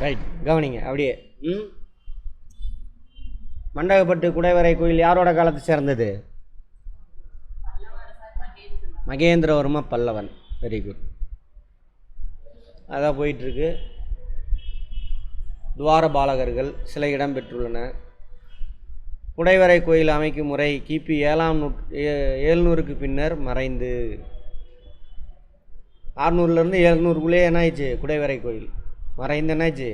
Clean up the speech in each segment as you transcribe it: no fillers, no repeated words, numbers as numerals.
Right, கவனிங்க அப்படியே. மண்டகப்பட்டு குடைவரை கோயில் யாரோட காலத்தை சேர்ந்தது? மகேந்திரவர்ம பல்லவன். Very good. அதான் போயிட்டுருக்கு. துவாரபாலகர்கள் சில இடம் பெற்றுள்ளன. குடைவரை கோயில் அமைக்கும் முறை கிபி 700க்கு பின்னர் மறைந்து. 600லேருந்து 700க்குள்ளே என்னாச்சு? குடைவரை கோயில் மறைந்து என்னாச்சு?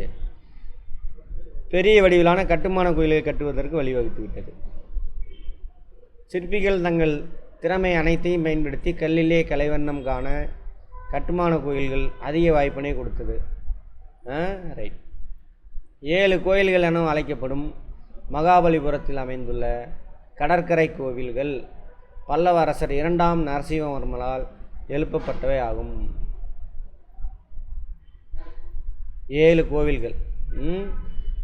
பெரிய வடிவிலான கட்டுமான கோயிலை கட்டுவதற்கு வழிவகுத்து விட்டது. சிற்பிகள் தங்கள் திறமை அனைத்தையும் பயன்படுத்தி கல்லிலே கலைவண்ணம் காண கட்டுமான கோயில்கள் அதிக வாய்ப்பினை கொடுத்தது. ரைட். 7 கோயில்கள் என அழைக்கப்படும் மகாபலிபுரத்தில் அமைந்துள்ள கடற்கரை கோவில்கள் பல்லவ அரசர் 2ஆம் நரசிம்மவர்மனால் எழுப்பப்பட்டவை ஆகும். 7 கோவில்கள்.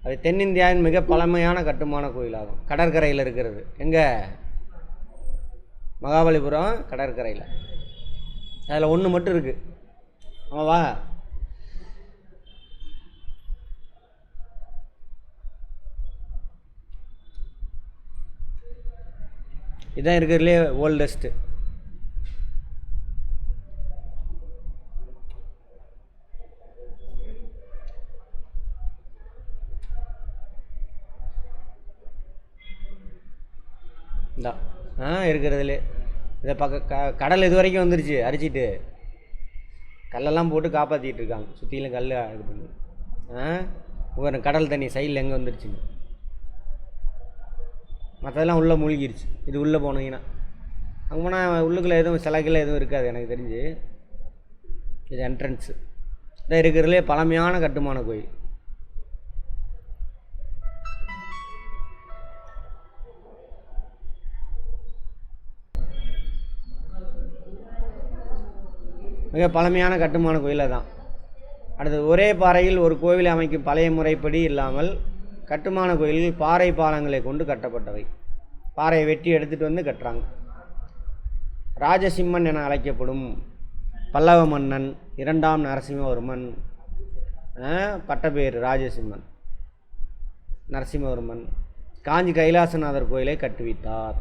அது தென்னிந்தியாவின் மிக பழமையான கட்டுமான கோயிலாகும். கடற்கரையில் இருக்கிறது. எங்கே? மகாபலிபுரம் கடற்கரையில். அதில் ஒன்று மட்டும் இருக்குது. ஆமாவா? இதுதான் இருக்கிறதுலே ஓல்டஸ்ட்டு. தான் இருக்கிறதுலே. இதை கடல் இது வரைக்கும் வந்துருச்சு. அரிச்சிட்டு கல்லெல்லாம் போட்டு காப்பாற்றிட்டு இருக்காங்க. சுற்றிலும் கல் இது பண்ணி. ஒரு கடல் தண்ணி சைடில் எங்கே வந்துருச்சுங்க. மற்றதெல்லாம் உள்ளே மூழ்கிருச்சு. இது உள்ளே போனீங்கன்னா அங்கே போனால் உள்ளுக்குள்ளே எதுவும் சிலைகள் எதுவும் இருக்காது எனக்கு தெரிஞ்சு. இது என்ட்ரன்ஸு. இதான் இருக்கிறதுலே பழமையான கட்டுமான கோயில். மிக பழமையான கட்டுமான கோயிலை தான். அடுத்தது, ஒரே பாறையில் ஒரு கோவிலை அமைக்கும் பழைய முறைப்படி இல்லாமல் கட்டுமான கோயில்கள் பாறை பாலங்களை கொண்டு கட்டப்பட்டவை. பாறையை வெட்டி எடுத்துகிட்டு வந்து கட்டுறாங்க. ராஜசிம்மன் என அழைக்கப்படும் பல்லவ மன்னன் 2ஆம் நரசிம்மவர்மன், பட்டப்பேர் ராஜசிம்மன் நரசிம்மவர்மன், காஞ்சி கைலாசநாதர் கோயிலை கட்டுவித்தார்.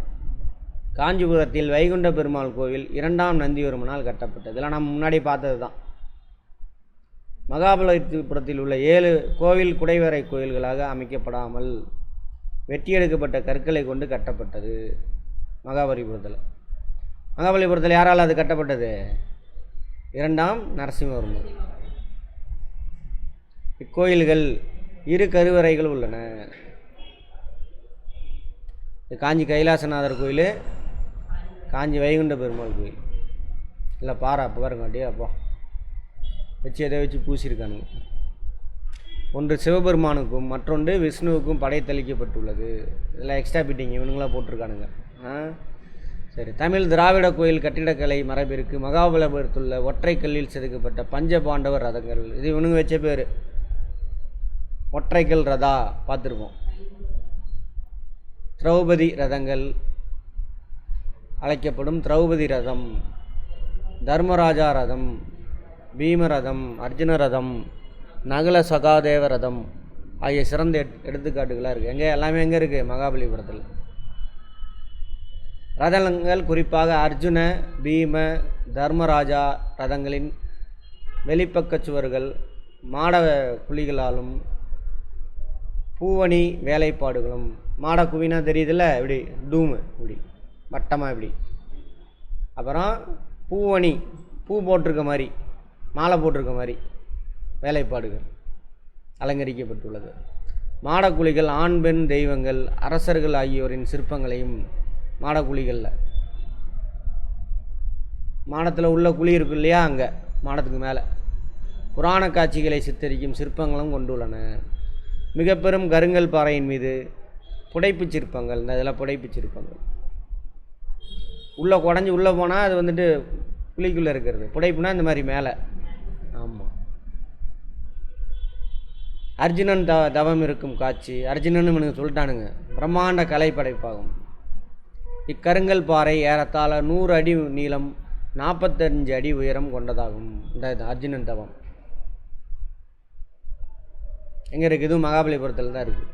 காஞ்சிபுரத்தில் வைகுண்ட பெருமாள் கோவில் 2ஆம் நந்திவர்மனால் கட்டப்பட்டது. இதெல்லாம் நம்ம முன்னாடி பார்த்தது தான். மகாபலிபுரத்தில் உள்ள 7 கோவில் குடைவரை கோயில்களாக அமைக்கப்படாமல் வெட்டி எடுக்கப்பட்ட கற்களை கொண்டு கட்டப்பட்டது. மகாபலிபுரத்தில் யாரால் அது கட்டப்பட்டது? 2ஆம் நரசிம்மவர்மன். இக்கோயில்கள் 2 கருவறைகள் உள்ளன. காஞ்சி கைலாசநாதர் கோயில், காஞ்சி வைகுண்ட பெருமாள் கோயில். இல்லை பாறை அப்போ பாருங்க. அப்படியே அப்பா வச்சு எதை வச்சு பூசியிருக்கானுங்க. ஒன்று சிவபெருமானுக்கும் மற்றொன்று விஷ்ணுவுக்கும் படைத்தளிக்கப்பட்டுள்ளது. இதெல்லாம் எக்ஸ்ட்ரா பிட்டிங் இவனுங்களாம் போட்டிருக்கானுங்க. சரி. தமிழ் திராவிட கோயில் கட்டிடக்கலை மரபிற்கு மகாபலிபுரத்துள்ள ஒற்றை கல்லில் செதுக்கப்பட்ட பஞ்ச பாண்டவர் ரதங்கள். இது இவனுங்க வச்ச பேர். ஒற்றைக்கல் ரதா பார்த்துருப்போம். திரௌபதி ரதங்கள் அழைக்கப்படும் திரௌபதி ரதம், தர்மராஜா ரதம், பீம ரதம், அர்ஜுன ரதம், நகுல சகாதேவ ரதம் ஆகிய சிறந்த எடுத்துக்காட்டுகளாக இருக்குது. எங்கே எல்லாமே எங்கே இருக்குது? மகாபலிபுரத்தில். ரதங்கள் குறிப்பாக அர்ஜுன, பீம, தர்மராஜா ரதங்களின் வெளிப்பக்க சுவர்கள் மாட குழிகளாலும் பூவணி வேலைப்பாடுகளும். மாட குவினா தெரியுதுல்ல, இப்படி டூமு இப்படி வட்டமாக இப்படி. அப்புறம் பூவணி, பூ போட்டிருக்க மாதிரி, மாலை போட்டிருக்க மாதிரி வேலைப்பாடுகள் அலங்கரிக்கப்பட்டுள்ளது. மாடக்குழிகள் ஆண் பெண் தெய்வங்கள், அரசர்கள் ஆகியோரின் சிற்பங்களையும் மாடக்குழிகளில், மாடத்தில் உள்ள குழி இருக்கு இல்லையா, அங்கே மாடத்துக்கு மேலே புராண காட்சிகளை சித்தரிக்கும் சிற்பங்களும் கொண்டுள்ளன. மிக பெரும் கருங்கல் பாறையின் மீது புடைப்பு சிற்பங்கள். இந்த இதெல்லாம் புடைப்பு சிற்பங்கள். உள்ளே குடஞ்சி உள்ளே போனால் அது வந்துட்டு குழிக்குள்ளே இருக்கிறது. புடைப்புனா இந்த மாதிரி மேலே. ஆமாம். அர்ஜுனன் தவம் இருக்கும் காட்சி. அர்ஜுனன் இவனுங்க சொல்லிட்டானுங்க. பிரம்மாண்ட கலை படைப்பாகும். இக்கருங்கல் பாறை ஏறத்தாழ 100 அடி நீளம், 45 அடி உயரம் கொண்டதாகும். இந்த அர்ஜுனன் தவம். எங்கே இருக்குது? இதுவும் மகாபலிபுரத்தில் தான் இருக்குது.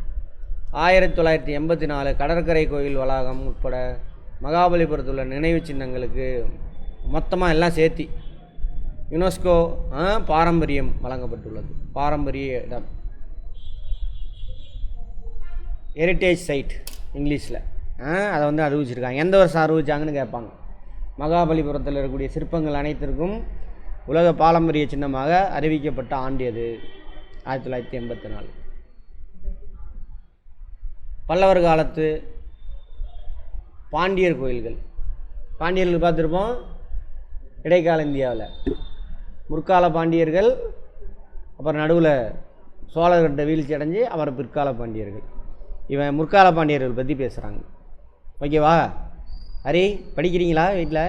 1984 கடற்கரை கோயில் வளாகம் உட்பட மகாபலிபுரத்தில் உள்ள நினைவு சின்னங்களுக்கு மொத்தமாக எல்லாம் சேர்த்தி யுனெஸ்கோ பாரம்பரியம் வழங்கப்பட்டுள்ளது. பாரம்பரிய இடம், ஹெரிட்டேஜ் சைட் இங்கிலீஷில். அதை வந்து அறிவிச்சிருக்காங்க. எந்த வருஷம் அறிவிச்சாங்கன்னு கேட்பாங்க. மகாபலிபுரத்தில் இருக்கக்கூடிய சிற்பங்கள் அனைத்திற்கும் உலக பாரம்பரிய சின்னமாக அறிவிக்கப்பட்ட ஆண்டு எது? 1984. பல்லவர் காலத்து பாண்டியர் கோயில்கள். பாண்டியர்கள் பார்த்துருப்போம் இடைக்கால இந்தியாவில். முற்கால பாண்டியர்கள், அப்புறம் நடுவில் சோழர்கிட்ட வீழ்ச்சி அடைஞ்சு அப்புறம் பிற்கால பாண்டியர்கள். இவன் முற்கால பாண்டியர்கள் பற்றி பேசுகிறாங்க. ஓகேவா? ஹரி, படிக்கிறீங்களா வீட்டில்?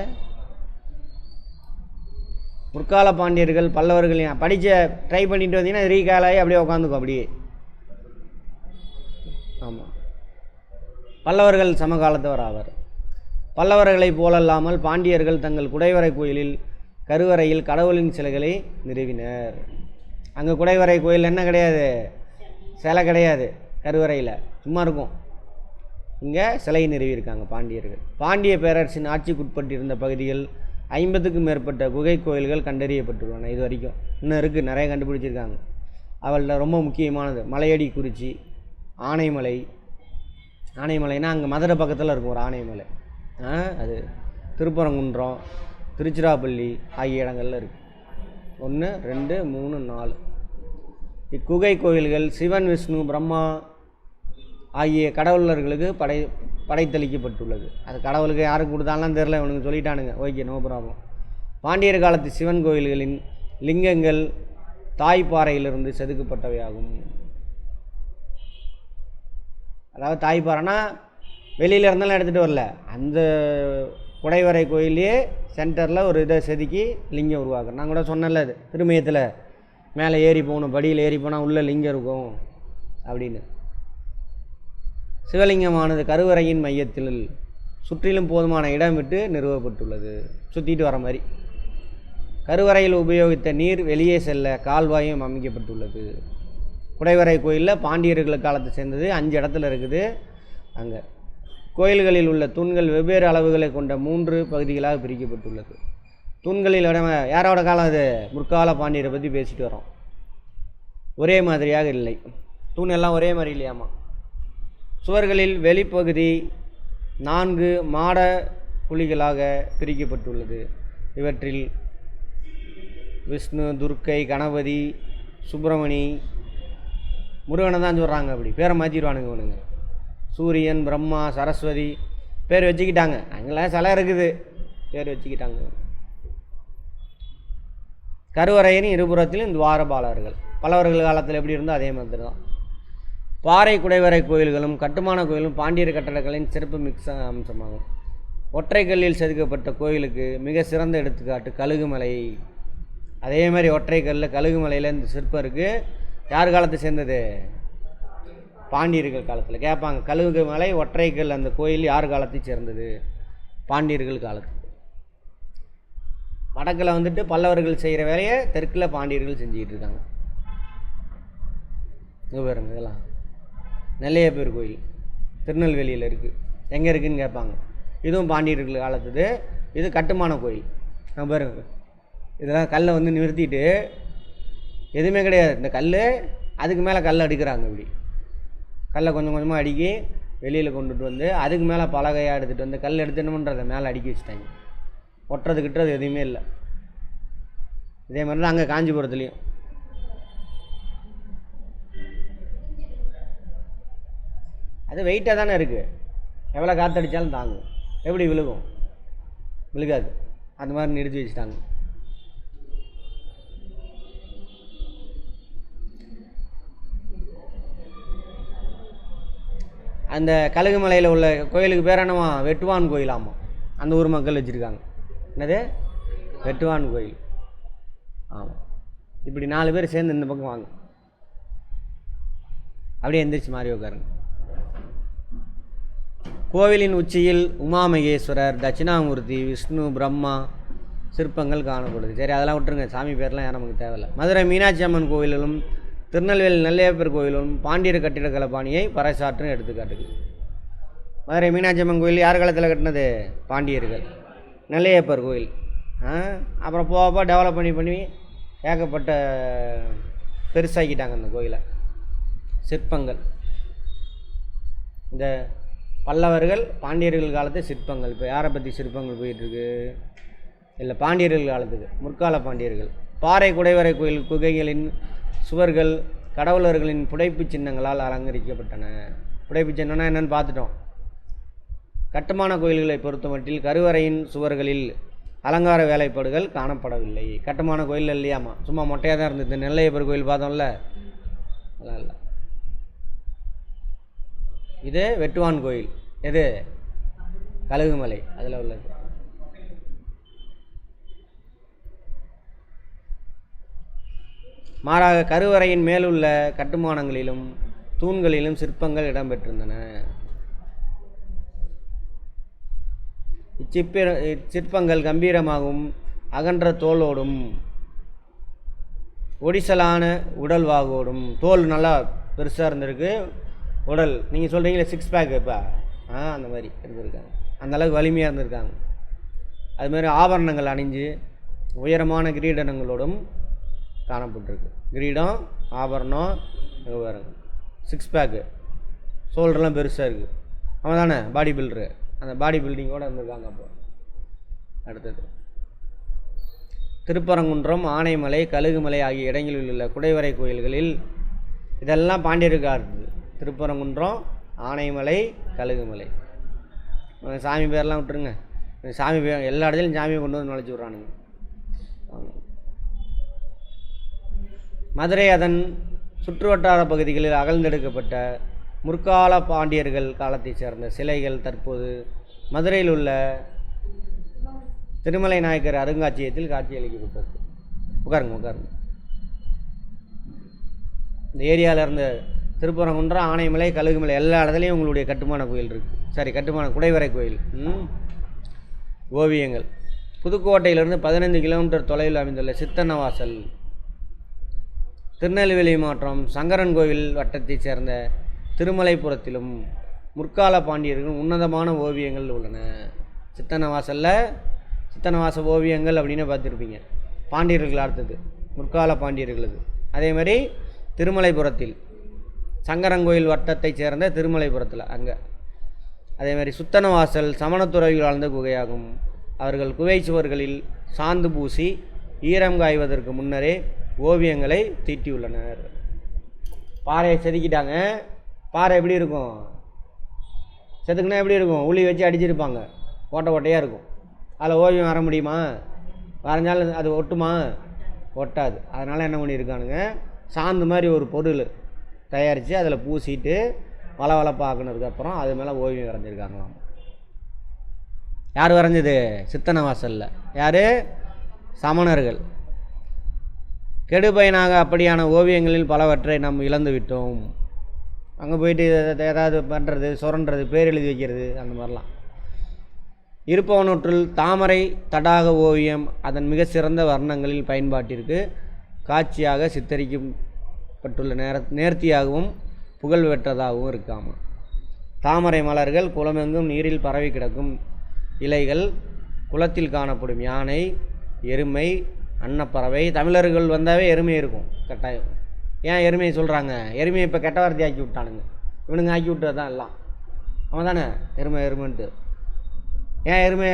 முற்கால பாண்டியர்கள் பல்லவர்கள் படித்த ட்ரை பண்ணிட்டு வந்தீங்கன்னா ரீகாலாகி அப்படியே உட்காந்துக்கும் அப்படியே. ஆமாம், பல்லவர்கள் சமகாலத்தவர் ஆவார். பல்லவர்களைப் போலல்லாமல் பாண்டியர்கள் தங்கள் குடைவரை கோயிலில் கருவறையில் கடவுளின் சிலைகளை நிறுவினர். அங்கே குடைவரை கோயில் என்ன கிடையாது, சிலை கிடையாது, கருவறையில் சும்மா இருக்கும். இங்கே சிலை நிறுவியிருக்காங்க பாண்டியர்கள். பாண்டிய பேரரசின் ஆட்சிக்குட்பட்டிருந்த பகுதிகள் 50க்கும் மேற்பட்ட குகை கோயில்கள் கண்டறியப்பட்டுள்ளன. இது வரைக்கும் இன்னும் இருக்குது, நிறைய கண்டுபிடிச்சிருக்காங்க. அவள்கிட்ட ரொம்ப முக்கியமானது மலையடி குறிச்சி, ஆனைமலை. ஆனைமலைனா அங்கே மதுரை பக்கத்தில் இருக்கும் ஒரு ஆனைமலை. அது திருப்பரங்குன்றம், திருச்சிராப்பள்ளி ஆகிய இடங்களில் இருக்குது. 1 2 3 4 இக்குகை கோயில்கள் சிவன், விஷ்ணு, பிரம்மா ஆகிய கடவுளர்களுக்கு படைத்தளிக்கப்பட்டுள்ளது. அது கடவுளுக்கு யாருக்கு கொடுத்தாலும் தெரில, இவனுக்கு சொல்லிட்டானுங்க. Okay, no problem. பாண்டியர் காலத்து சிவன் கோயில்களின் லிங்கங்கள் தாய்ப்பாறையிலிருந்து செதுக்கப்பட்டவையாகும். அதாவது தாய்ப்பாறைனா வெளியில் இருந்தாலும் எடுத்துகிட்டு வரல, அந்த குடைவரை கோயிலே சென்டரில் ஒரு இதை செதுக்கி லிங்கம் உருவாக்குறேன். நான் கூட சொன்னல, அது திருமயத்தில் மேலே ஏறி போகணும், படியில் ஏறி போனால் உள்ளே லிங்கம் இருக்கும் அப்படின்னு. சிவலிங்கமானது கருவறையின் மையத்தில் சுற்றிலும் போதுமான இடம் விட்டு நிறுவப்பட்டுள்ளது. சுற்றிட்டு வர மாதிரி. கருவறையில் உபயோகித்த நீர் வெளியே செல்ல கால்வாயும் அமைக்கப்பட்டுள்ளது. குடைவரை கோயிலில் பாண்டியர்கள் காலத்தை சேர்ந்தது 5 இடத்துல இருக்குது. அங்கே கோயில்களில் உள்ள தூண்கள் வெவ்வேறு அளவுகளை கொண்ட 3 பகுதிகளாக பிரிக்கப்பட்டுள்ளது. தூண்களில் யாரோட காலம் அது? முற்கால பாண்டியரை பற்றி பேசிட்டு வரோம். ஒரே மாதிரியாக இல்லை, தூண் எல்லாம் ஒரே மாதிரி இல்லையாமா. சுவர்களில் வெளிப்பகுதி 4 மாட குழிகளாக பிரிக்கப்பட்டுள்ளது. இவற்றில் விஷ்ணு, துர்க்கை, கணபதி, சுப்பிரமணி, முருகனை தான் சொல்கிறாங்க. அப்படி பேரை மாற்றிடுவானுங்க இவனுங்க. சூரியன், பிரம்மா, சரஸ்வதி பேர் வச்சுக்கிட்டாங்க. அங்கெல்லாம் சிலை இருக்குது, பேர் வச்சுக்கிட்டாங்க. கருவறையின் இருபுறத்திலும் துவாரபாலர்கள். பல்லவர்கள் காலத்தில் எப்படி இருந்தோ அதே மாதிரி தான். பாறை குடைவரை கோயில்களும் கட்டுமான கோயிலும் பாண்டியர் கட்டடங்களின் சிறப்பு மிக்க அம்சமாகும். ஒற்றைக்கல்லில் செதுக்கப்பட்ட கோயிலுக்கு மிக சிறந்த எடுத்துக்காட்டு கழுகுமலை. அதே மாதிரி ஒற்றைக்கல்லில் கழுகுமலையில் இந்த சிற்பம் இருக்குது. யார் காலத்தை சேர்ந்தது? பாண்டியர்கள் காலத்தில். கேட்பாங்க, கழுகுமலை ஒற்றைக்கல் அந்த கோயில் யார் காலத்தை சேர்ந்தது? பாண்டியர்கள் காலத்து. வடக்கில் வந்துட்டு பல்லவர்கள் செய்கிற வேலையை தெற்கில் பாண்டியர்கள் செஞ்சுக்கிட்டு இருக்காங்க. இங்கே பாருங்க, இதெல்லாம் நெல்லையப்பர் கோயில் திருநெல்வேலியில் இருக்குது. எங்கே இருக்குதுன்னு கேட்பாங்க. இதுவும் பாண்டியர்கள் காலத்துது. இது கட்டுமான கோயில். நான் பாருங்க, இதெல்லாம் கல்லை வந்து நிறுத்திட்டு எதுவுமே கிடையாது. இந்த கல் அதுக்கு மேலே கல் அடிக்கிறாங்க. இப்படி கல்லை கொஞ்சம் கொஞ்சமாக அடுக்கி வெளியில் கொண்டுட்டு வந்து அதுக்கு மேலே பலகையாக எடுத்துகிட்டு வந்து கல் எடுத்து என்ன பண்ணுறதை மேலே அடுக்கி வச்சுட்டாங்க. ஒட்டுறது கிட்டுறது எதுவுமே இல்லை. இதே மாதிரி தான் அங்கே காஞ்சிபுரத்துலேயும். அது வெயிட்டாக தானே இருக்குது, எவ்வளோ காற்றடித்தாலும் தாங்கும். எப்படி விழுகும்? விழுகாது. அந்த மாதிரி நிறுத்தி வச்சுட்டாங்க. அந்த கழுகுமலையில் உள்ள கோயிலுக்கு பேர் என்னவா? வெட்டுவான் கோயிலாமா. அந்த ஊர் மக்கள் வச்சுருக்காங்க. என்னது? வெட்டுவான் கோயில். ஆமாம். இப்படி 4 பேர் சேர்ந்து இந்த பக்கம் வாங்க, அப்படியே எந்திரிச்சு மாறி உட்காருங்க. கோவிலின் உச்சியில் உமாமகேஸ்வரர், தட்சிணாமூர்த்தி, விஷ்ணு, பிரம்மா சிற்பங்கள் காணப்படுது. சரி, அதெல்லாம் விட்டுருங்க, சாமி பேர்லாம் யாரும் நமக்கு தேவையில்லை. மதுரை மீனாட்சி அம்மன் கோவிலிலும் திருநெல்வேலி நெல்லையப்பர் கோயிலும் பாண்டியர் கட்டிடக்கலை பாணியை பறைசாற்றும் எடுத்துக்காட்டுகள். மதுரை மீனாட்சி அம்மன் கோயில் யார் காலத்தில் கட்டினது? பாண்டியர்கள். நெல்லையப்பர் கோயில் அப்புறம் போக டெவலப் பண்ணி ஏகப்பட்ட பெருசாக்கிட்டாங்க அந்த கோயிலை. சிற்பங்கள் இந்த பல்லவர்கள் பாண்டியர்கள் காலத்து சிற்பங்கள். இப்போ யாரை பற்றி சிற்பங்கள் போயிட்டுருக்கு? இல்லை, பாண்டியர்கள் காலத்துக்கு, முற்கால பாண்டியர்கள். பாறை குடைவரை கோயில் குகைகளின் சுவர்கள் கடவுளர்களின் புடைப்பு சின்னங்களால் அலங்கரிக்கப்பட்டன. புடைப்பு சின்னம்னா என்னென்னு பார்த்துட்டோம். கட்டுமான கோயில்களை பொறுத்தமட்டில் கருவறையின் சுவர்களில் அலங்கார வேலைப்பாடுகள் காணப்படவில்லை. கட்டுமான கோயில் இல்லையாமா, சும்மா மொட்டையாக தான் இருந்தது. நெல்லையப்பர் கோயில் பார்த்தோம்ல, அதெல்லாம் இல்லை. இது வெட்டுவான் கோயில். எது? கழுகுமலை, அதில் உள்ளது. மாறாக கருவறையின் மேலுள்ள கட்டுமானங்களிலும் தூண்களிலும் சிற்பங்கள் இடம்பெற்றிருந்தன. இச்சிற்பங்கள் கம்பீரமாகவும் அகன்ற தோலோடும் ஒடிசலான உடல்வாகோடும், தோல் நல்லா பெருசாக இருந்திருக்கு, உடல் நீங்கள் சொல்கிறீங்களே 6 பேக் இப்போ அந்த மாதிரி இருந்திருக்காங்க. அந்தளவுக்கு வலிமையாக இருந்திருக்காங்க. அதுமாதிரி ஆபரணங்கள் அணிஞ்சு உயரமான கிரீடங்களோடும் காணப்பட்டிருக்கு. கிரீடம், ஆபரணம், பாருங்க 6 பேக்கு, ஷோல்டர்லாம் பெருசாக இருக்குது. அவன் தானே பாடி பில்டரு, அந்த பாடி பில்டிங்கோடு இருந்திருக்காங்க. அப்போ அடுத்தது திருப்பரங்குன்றம், ஆனைமலை, கழுகுமலை ஆகிய இடங்களில் உள்ள குடைவரை கோயில்களில் இதெல்லாம் பாண்டியருக்கு ஆடுது. திருப்பரங்குன்றம், ஆனைமலை, கழுகுமலை. சாமி பேர்லாம் விட்டுருங்க. சாமி பேர் எல்லா இடத்துலையும் சாமியை கொண்டு வந்து நுழைச்சி விட்றானுங்க. மதுரை அதன் சுற்றுவட்டார பகுதிகளில் அகழ்ந்தெடுக்கப்பட்ட முற்கால பாண்டியர்கள் காலத்தைச் சேர்ந்த சிலைகள் தற்போது மதுரையில் உள்ள திருமலை நாயக்கர் அருங்காட்சியகத்தில் காட்சியளிக்கப்பட்டது. உட்காருங்க. இந்த ஏரியாவில் இருந்த திருப்பரங்குன்றம், ஆனைமலை, கழுகுமலை எல்லா இடத்துலையும் உங்களுடைய கட்டுமான கோயில் இருக்குது. சரி, கட்டுமான குடைவரை கோயில். ஓவியங்கள். புதுக்கோட்டையிலிருந்து 15 கிலோமீட்டர் தொலைவில் அமைந்துள்ள சித்தன்னவாசல் திருநெல்வேலி மாவட்டம் சங்கரன் கோவில் வட்டத்தைச் சேர்ந்த திருமலைபுரத்திலும் முற்கால பாண்டியர்கள் உன்னதமான ஓவியங்கள் உள்ளன. சித்தன்னவாச ஓவியங்கள் அப்படின்னு பார்த்துருப்பீங்க. பாண்டியர்கள் அடுத்தது முற்கால பாண்டியர்களது. அதே மாதிரி திருமலைபுரத்தில் சங்கரங்கோயில் வட்டத்தைச் சேர்ந்த திருமலைபுரத்தில் அங்கே. அதே மாதிரி சுத்தனவாசல் சமணத்துறவிகள் வாழ்ந்த குகையாகும். அவர்கள் குகை சுவர்களில் சாந்து பூசி ஈரம் காய்வதற்கு முன்னரே ஓவியங்களை தீட்டியுள்ளனர். பாறையை செதுக்கிட்டாங்க. பாறை எப்படி இருக்கும்? செதுக்குனா எப்படி இருக்கும்? உளி வச்சு அடிச்சிருப்பாங்க, ஓட்டையாக இருக்கும். அதில் ஓவியம் வர முடியுமா? வரைஞ்சாலும் அது ஒட்டுமா? ஒட்டாது. அதனால் என்ன பண்ணியிருக்கானுங்க, சாந்து மாதிரி ஒரு பொருள் தயாரித்து அதில் பூசிட்டு வளவளப்பாக்குனதுக்கப்புறம் அது மேலே ஓவியம் வரைஞ்சிருக்காங்களாம். யார் வரைஞ்சது? சித்தன்னவாசலில். யார்? சமணர்கள். கெடுபயனாக அப்படியான ஓவியங்களில் பலவற்றை நாம் இழந்து விட்டோம். அங்கே போயிட்டு ஏதாவது பண்ணுறது, சுரண்டுறது, பேர் எழுதி வைக்கிறது, அந்த மாதிரிலாம். இருப்பவனொற்றில் தாமரை தடாக ஓவியம் அதன் மிக சிறந்த வர்ணங்களில் பயன்பாட்டிற்கு காட்சியாக சித்தரிக்கப்பட்டுள்ள நேர்த்தியாகவும் புகழ் பெற்றதாகவும் இருக்காமா. தாமரை மலர்கள், குளமெங்கும் நீரில் பரவி கிடக்கும் இலைகள், குளத்தில் காணப்படும் யானை, எருமை, அன்னப்பறவை. தமிழர்கள் வந்தாவே எருமை இருக்கும் கட்டாயம். ஏன் எருமையை சொல்கிறாங்க? எருமையை இப்போ கெட்ட வார்த்தை ஆக்கி விட்டானுங்க. இவனுங்க ஆக்கி விட்டது தான் எல்லாம். அவன் தானே எருமைன்ட்டு. ஏன் எருமை?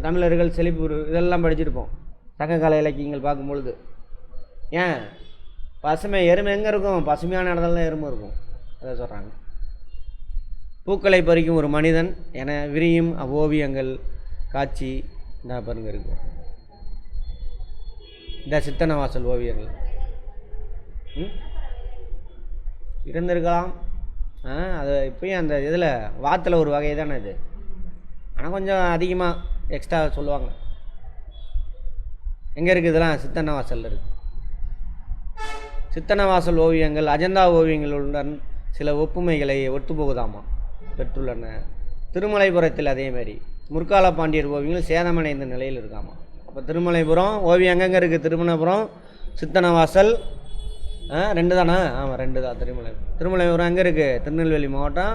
தமிழர்கள் செழிப்பு இதெல்லாம் படிச்சிருப்போம் சங்ககால இலக்கியங்கள் பார்க்கும்பொழுது. ஏன் பசுமை? எருமை எங்கே இருக்கும்? பசுமையான இடத்துல தான் எருமை இருக்கும். அதை சொல்கிறாங்க. பூக்களை பறிக்கும் ஒரு மனிதன் என விரியும் அவ்வோவியங்கள் காட்சி இந்த பாருங்க இருக்கும். இந்த சித்தன்னவாசல் ஓவியங்கள் இருந்திருக்கலாம். அது இப்போயும் அந்த இதில் வாத்தில் ஒரு வகை தானே இது. ஆனால் கொஞ்சம் அதிகமாக எக்ஸ்ட்ரா சொல்லுவாங்க. எங்கே இருக்குது இதெல்லாம்? சித்தன்னவாசலில் இருக்குது. சித்தன்னவாசல் ஓவியங்கள் அஜந்தா ஓவியங்களுடன் சில ஒப்புமைகளை ஒத்துப்போகுதாமா பெற்றுள்ளன. திருமலைபுரத்தில் அதேமாதிரி முற்கால பாண்டியர் ஓவியங்கள் சேதமடைந்த நிலையில் இருக்காமா. அப்போ திருமலைபுரம் ஓவியம் எங்கெங்கே இருக்குது? திருமலைபுரம், சித்தன்னவாசல், ரெண்டு தானே? ஆமாம், ரெண்டு தான். திருமலைபுரம் எங்கே இருக்குது? திருநெல்வேலி மாவட்டம்,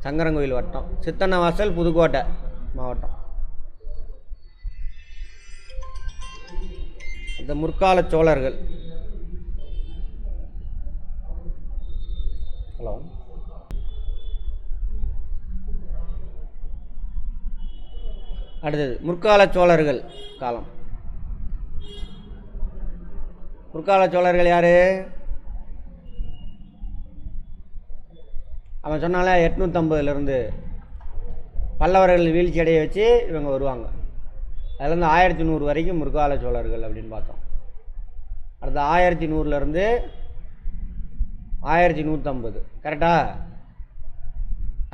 சங்கரங்கோயில் வட்டம், சித்தன்னவாசல், புதுக்கோட்டை மாவட்டம். இந்த முற்கால சோழர்கள். ஹலோ, அடுத்தது முற்கால சோழர்கள் காலம். முற்கால சோழர்கள் யார்? அவன் சொன்னால 850 பல்லவர்கள் வீழ்ச்சி அடைய வச்சு இவங்க வருவாங்க. அதுலேருந்து 1100 வரைக்கும் முற்கால சோழர்கள் அப்படின்னு பார்த்தோம். அடுத்து 1100 1150, கரெக்டா?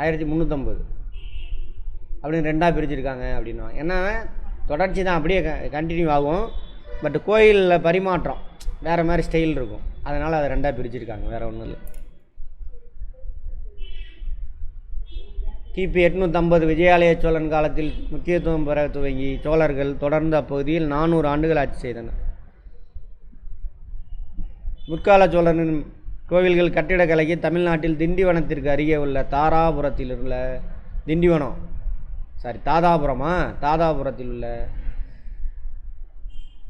1350 அப்படின்னு ரெண்டாக பிரிச்சுருக்காங்க அப்படின்னா என்ன, தொடர்ச்சி தான், அப்படியே கண்டினியூ ஆகும். பட் கோயிலில் பரிமாற்றம் வேறு மாதிரி ஸ்டைல் இருக்கும், அதனால் அதை ரெண்டாக பிரிச்சுருக்காங்க, வேறு ஒன்றும் இல்லை. கிபி 850 விஜயாலய சோழன் காலத்தில் முக்கியத்துவம் பெற துவங்கி சோழர்கள் தொடர்ந்து அப்பகுதியில் 400 ஆண்டுகள் ஆட்சி செய்தனர். முற்கால சோழரின் கோவில்கள் கட்டிடக்கலைக்கு தமிழ்நாட்டில் திண்டிவனத்திற்கு அருகே உள்ள தாராபுரத்தில் உள்ள தாதாபுரத்தில் உள்ள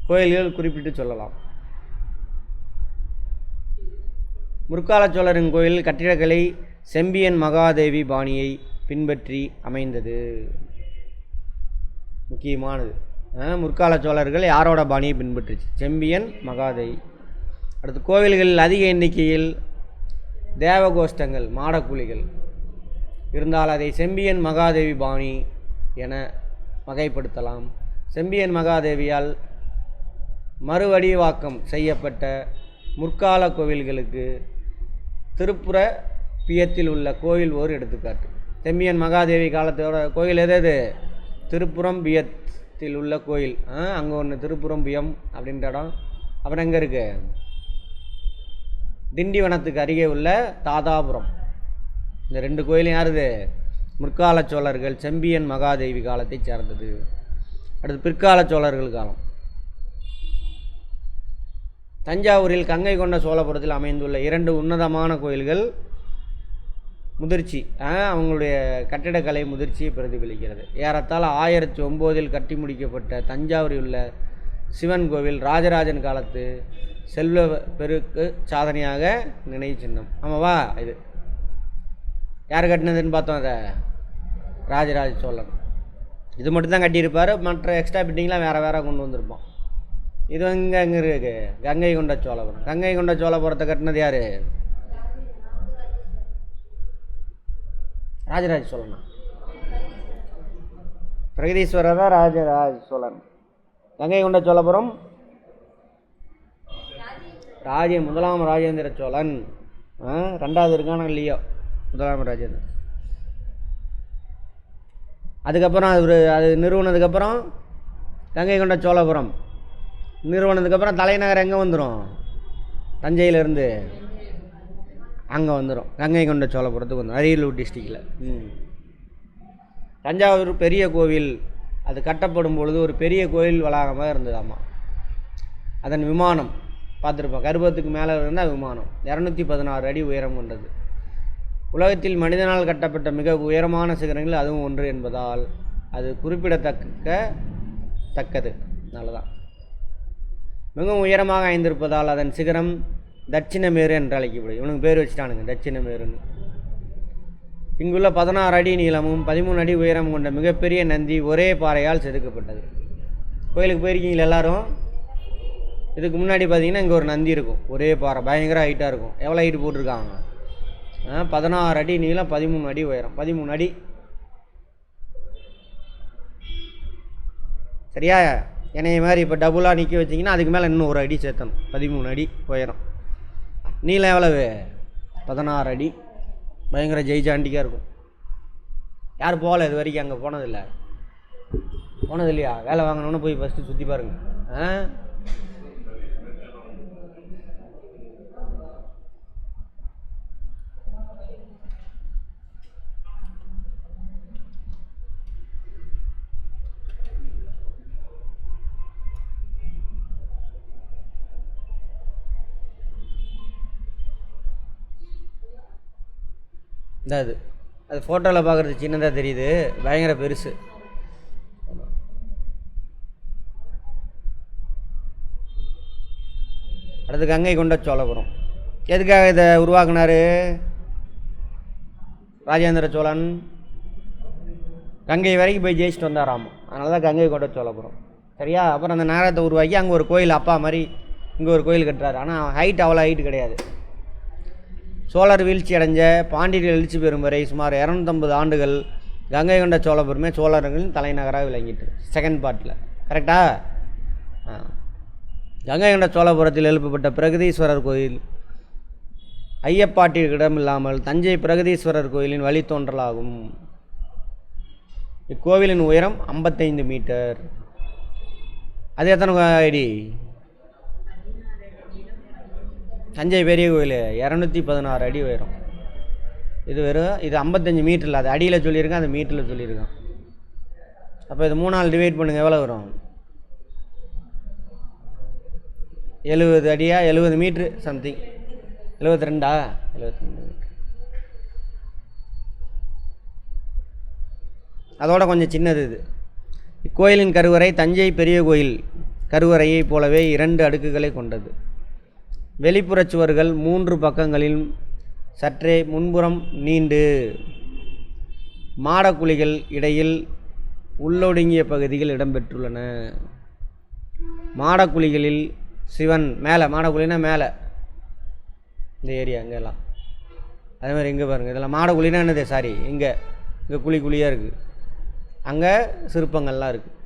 கோயில்கள் குறிப்பிட்டு சொல்லலாம். முற்கால சோழரின் கோயில் கட்டிடக்கலை செம்பியன் மகாதேவி பாணியை பின்பற்றி அமைந்தது. முக்கியமானது, முற்கால சோழர்கள் யாரோட பாணியை பின்பற்றுச்சு? செம்பியன் மகாதேவி. அடுத்து கோவில்களில் அதிக எண்ணிக்கையில் தேவகோஷ்டங்கள், மாடக்குழிகள் இருந்தால் அதை செம்பியன் மகாதேவி பாணி என வகைப்படுத்தலாம். செம்பியன் மகாதேவியால் மறுவடிவாக்கம் செய்யப்பட்ட முற்கால கோவில்களுக்கு திருப்புர பியத்தில் உள்ள கோவில் ஒரு எடுத்துக்காட்டு. செம்பியன் மகாதேவி காலத்தோட கோயில் எது? திருப்புரம் பியத்தில் உள்ள கோயில். அங்கே ஒன்று திருப்புரம் பியம் அப்படின்ற இடம். அப்புறம் எங்கே இருக்கு? திண்டிவனத்துக்கு அருகே உள்ள தாதாபுரம். இந்த ரெண்டு கோயிலும் யாருது? முற்கால சோழர்கள், செம்பியன் மகாதேவி காலத்தை சேர்ந்தது. அடுத்து பிற்கால சோழர்கள் காலம். தஞ்சாவூரில் கங்கை கொண்ட சோழபுரத்தில் அமைந்துள்ள 2 உன்னதமான கோயில்கள் முதிர்ச்சி, அவங்களுடைய கட்டிடக்கலை முதிர்ச்சியை பிரதிபலிக்கிறது. ஏறத்தாழ 1009 கட்டி முடிக்கப்பட்ட தஞ்சாவூரில் உள்ள சிவன் கோவில் ராஜராஜன் காலத்து செல்வ பெருக்கு சாதனையாக நினைவு சின்னம். ஆமாவா? இது யார் கட்டினதுன்னு பார்த்தோம், அதை ராஜராஜ சோழன். இது மட்டும்தான் கட்டியிருப்பார், மற்ற எக்ஸ்ட்ரா பில்டிங்லாம் வேறு கொண்டு வந்திருப்போம். இது அங்கே இருக்கு கங்கை கொண்ட சோழபுரம். கங்கை கொண்ட சோழபுரத்தை கட்டினது யார்? ராஜராஜ சோழனா? பிரகதீஸ்வரர் தான் ராஜராஜ சோழன். கங்கை கொண்ட சோழபுரம் முதலாம் ராஜேந்திர சோழன். ரெண்டாவது இருக்கான இல்லையோ, முதலாம் ராஜேந்திரன். அதுக்கப்புறம் அது நிறுவனதுக்கப்புறம் கங்கை கொண்ட சோழபுரம் நிறுவனதுக்கப்புறம் தலைநகர் எங்கே வந்துடும்? தஞ்சையிலேருந்து அங்கே வந்துடும், கங்கை கொண்ட சோழபுரத்துக்கு வந்துடும், அரியலூர் டிஸ்ட்ரிக்டில். தஞ்சாவூர் பெரிய கோவில் அது கட்டப்படும் பொழுது ஒரு பெரிய கோயில் வளாகமாக இருந்தது. ஆமாம், அதன் விமானம் பார்த்துருப்போம், கர்ப்பத்துக்கு மேலே இருந்தால் விமானம் 216 அடி உயரம் கொண்டது. உலகத்தில் மனிதனால் கட்டப்பட்ட மிக உயரமான சிகரங்கள் அதுவும் ஒன்று என்பதால் அது குறிப்பிடத்தக்கது. நல்லதான். மிகவும் உயரமாக அமைந்திருப்பதால் அதன் சிகரம் தட்சிணமேரு என்று அழைக்கப்படும். இவனுக்கு பேர் வச்சுட்டானுங்க, தட்சிணமேருன்னு. இங்குள்ள 16 அடி நீளமும் 13 அடி உயரம் கொண்ட மிகப்பெரிய நந்தி ஒரே பாறையால் செதுக்கப்பட்டது. கோயிலுக்கு போயிருக்கீங்களா எல்லாரும்? இதுக்கு முன்னாடி பார்த்தீங்கன்னா இங்கே ஒரு நந்தி இருக்கும், ஒரே பாறை, பயங்கர ஹைட்டாக இருக்கும். எவ்வளோ ஹைட்டு போட்டிருக்காங்க? 16 அடி நீளம், 13 அடி உயரம். 13 அடி சரியா? என்னைய மாதிரி இப்போ டபுளாக நிற்க வச்சிங்கன்னா அதுக்கு மேலே இன்னும் ஒரு அடி சேர்த்தணும். 13 அடி உயரம். நீளம் எவ்வளவு? 16 அடி. பயங்கர ஜெய்ஜாண்டிக்காக இருக்கும். யார் போகல இது வரைக்கும்? அங்கே போனது இல்லையா? வேலை வாங்கணுன்னு போய் ஃபஸ்ட்டு சுற்றி பாருங்கள். இந்த அது ஃபோட்டோவில் பார்க்குறது சின்னதாக தெரியுது, பயங்கர பெருசு. அடுத்து கங்கை கொண்ட சோழபுரம். எதுக்காக இதை உருவாக்குனார் ராஜேந்திர சோழன்? கங்கை வரைக்கும் போய் ஜெயிச்சுட்டு வந்தாராம், அதனால தான் கங்கை கொண்ட சோழபுரம். சரியா? அப்புறம் அந்த நகரத்தை உருவாக்கி அங்கே ஒரு கோயில், அப்பா மாதிரி இங்கே ஒரு கோயில் கட்டுறாரு. ஆனால் ஹைட் அவ்வளோ ஹைட்டு கிடையாது. சோழர் வீழ்ச்சி அடைஞ்ச பாண்டியர்கள் எழுச்சி பெறும் வரை சுமார் 250 ஆண்டுகள் கங்கை கொண்ட சோழபுரமே சோழர்களின் தலைநகராக விளங்கிட்டு. செகண்ட் பார்ட்டில் கரெக்டா? கங்கை கொண்ட சோழபுரத்தில் எழுப்பப்பட்ட பிரகதீஸ்வரர் கோயில் ஐயப்பாட்டிற்கிடம் இல்லாமல் தஞ்சை பிரகதீஸ்வரர் கோயிலின் வழித்தோன்றலாகும். இக்கோவிலின் உயரம் 55 மீட்டர். அது எத்தனை அடி? தஞ்சை பெரிய கோயில் 216 அடி உயரம். இது 55 மீட்டரில், அது அடியில் சொல்லியிருக்கேன், அது மீட்டரில் சொல்லியிருக்கான். அப்போ இது 3 டிவைட் பண்ணுங்கள், எவ்வளோ வரும்? 70 அடியா? 70 மீட்ரு சம்திங். 72 மீட்டர். அதோட கொஞ்சம் சின்னது இது. இக்கோயிலின் கருவறை தஞ்சை பெரிய கோயில் கருவறையைப் போலவே 2 அடுக்குகளை கொண்டது. வெளிப்புறச் சுவர்கள் 3 பக்கங்களில் சற்றே முன்புறம் நீண்டு மாடக்குழிகள் இடையில் உள்ளொடுங்கிய பகுதிகள் இடம்பெற்றுள்ளன. மாடக்குழிகளில் சிவன் மேலே, மாடக்குழினா மேலே இந்த ஏரியா இங்கெல்லாம், அதே மாதிரி இங்கே பாருங்கள், இதெல்லாம் மாடக்குழினா என்னது? சாரி, இங்கே குழியாக இருக்குது, அங்கே சிற்பங்கள்லாம் இருக்குது,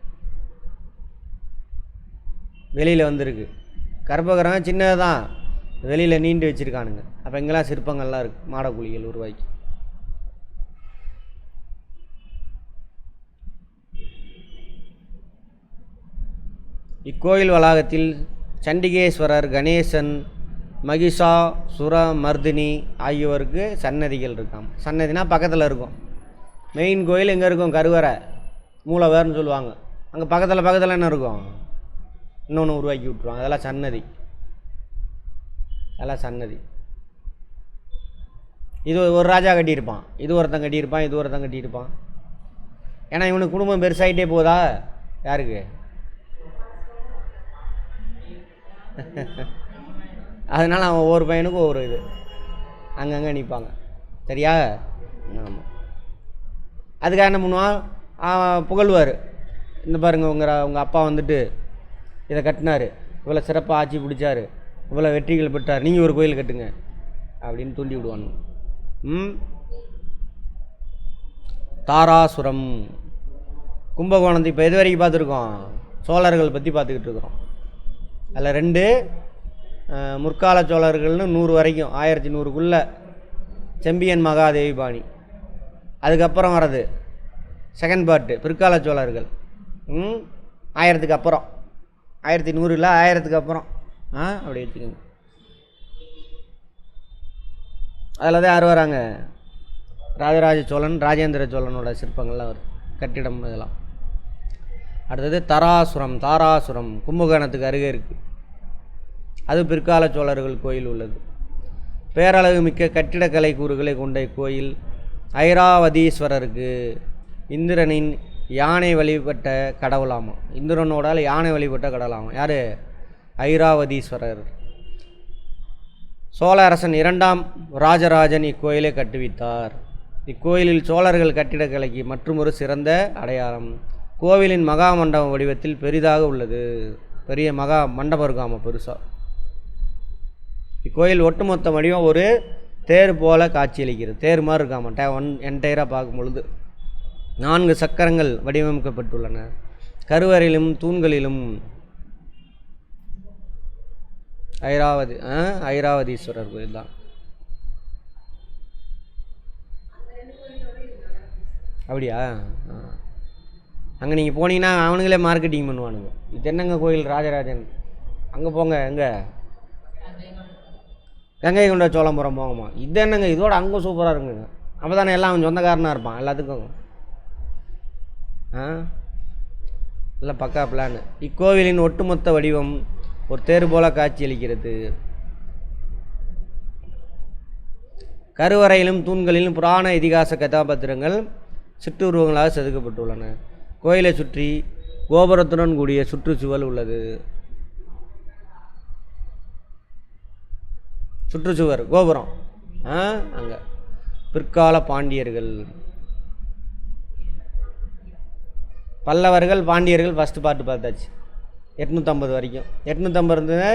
வெளியில் வந்துருக்கு. கர்ப்பகிரகம் சின்னது தான், வெளியில் நீண்டு வச்சுருக்கானுங்க. அப்போ இங்கெல்லாம் சிற்பங்கள்லாம் இருக்குது, மாடக்குழிகள் உருவாக்கி. இக்கோயில் வளாகத்தில் சண்டிகேஸ்வரர், கணேசன், மகிஷாசுரமர்தினி ஆகியோருக்கு சன்னதிகள் இருக்காம். சன்னதினா பக்கத்தில் இருக்கும். மெயின் கோயில் எங்கே இருக்கும்? கருவறை, மூலவர்னு சொல்லுவாங்க. அங்கே பக்கத்தில் என்ன இருக்கும்? இன்னொன்று உருவாக்கி விட்ருவாங்க, அதெல்லாம் சன்னதி. அதெல்லாம் சன்னதி. இது ஒரு ராஜா கட்டியிருப்பான், இது ஒருத்தன் கட்டியிருப்பான், இது ஒருத்தன் கட்டியிருப்பான். ஏன்னா இவனுக்கு குடும்பம் பெருசாகிட்டே போதா? யாருக்கு? அதனால் அவன் ஒவ்வொரு பையனுக்கும் ஒவ்வொரு இது அங்கங்கே நிற்பாங்க. சரியா? ஆமாம். அதுக்காக என்ன பண்ணுவான்? புகழ்வார். இந்த பாருங்க, உங்கள் அப்பா வந்துட்டு இதை கட்டினார், இவ்வளோ சிறப்பாக ஆட்சி பிடிச்சார், இவ்வளோ வெற்றிகள் பெற்றார், நீங்கள் ஒரு கோயில் கட்டுங்க அப்படின்னு தூண்டி விடுவானு. தாராசுரம் கும்பகோணத்தை இப்போ எது வரைக்கும் பார்த்துருக்கோம்? சோழர்கள் பற்றி பார்த்துக்கிட்டு இருக்கிறோம். அதில் 2 முற்கால சோழர்கள்னு 100 வரைக்கும், 1100க்குள்ளே செம்பியன் மகாதேவி பாணி. அதுக்கப்புறம் வர்றது செகண்ட் பார்ட்டு பிற்கால சோழர்கள். 1000க்கு அப்புறம், 1100 இல்லை, 1000க்கு அப்புறம். அப்படி வச்சுக்கோங்க. அதில் தான் யார் வராங்க? ராஜராஜ சோழன், ராஜேந்திர சோழனோட சிற்பங்கள்லாம் வரும், கட்டிடம் இதெல்லாம். அடுத்தது தாராசுரம் கும்பகோணத்துக்கு அருகே இருக்குது. அது பிற்கால சோழர்கள் கோயில் உள்ளது. பேரழகு மிக்க கட்டிடக்கலை கூறுகளை கொண்ட இக்கோயில் ஐராவதீஸ்வரருக்கு இந்திரனின் யானை வழிபட்ட கடவுளாமா. இந்திரனோடால் யானை வழிபட்ட கடவுளாமா. யார்? ஐராவதீஸ்வரர். சோழ அரசன் 2ஆம் ராஜராஜன் இக்கோயிலை கட்டுவித்தார். இக்கோயிலில் சோழர்கள் கட்டிடக்கலைக்கு மற்றும் ஒரு சிறந்த அடையாளம். கோவிலின் மகா மண்டபம் வடிவத்தில் பெரிதாக உள்ளது. பெரிய மகா மண்டபம் இருக்காமல் பெருசாக. இக்கோயில் ஒட்டுமொத்த வடிவம் ஒரு தேர் போல காட்சியளிக்கிறது. தேர் மாதிரி இருக்காமல் என்டையராக பார்க்கும் பொழுது 4 சக்கரங்கள் வடிவமைக்கப்பட்டுள்ளன. கருவறையிலும் தூண்களிலும் ஐராவதீஸ்வரர் கோயில் தான். அப்படியா? அங்கே நீங்கள் போனீங்கன்னா அவனுங்களே மார்க்கெட்டிங் பண்ணுவானுங்க. இது என்னங்க கோயில் ராஜராஜன், அங்கே போங்க, எங்கே கங்கை கொண்ட சோழபுரம் போங்கம்மா. இது என்னங்க, இதோட அங்கே சூப்பராக இருக்குங்க. அப்போ தானே எல்லாம் அவன் சொந்தக்காரனாக இருப்பான் எல்லாத்துக்கும். இல்லை, பக்கா பிளான். இக்கோவிலின் ஒட்டுமொத்த வடிவம் ஒரு தேர் போல காட்சியளிக்கிறது. கருவறையிலும் தூண்களிலும் புராண இதிகாச கதாபாத்திரங்கள் சிற்றுருவங்களாக செதுக்கப்பட்டுள்ளன. கோயிலை சுற்றி கோபுரத்துடன் கூடிய சுற்றுச்சுவர் உள்ளது. சுற்றுச்சுவர் கோபுரம் அங்கே. பிற்கால பாண்டியர்கள், பல்லவர்கள், பாண்டியர்கள் ஃபஸ்ட்டு பார்த்தாச்சு. 850 வரைக்கும். 850 இருந்தது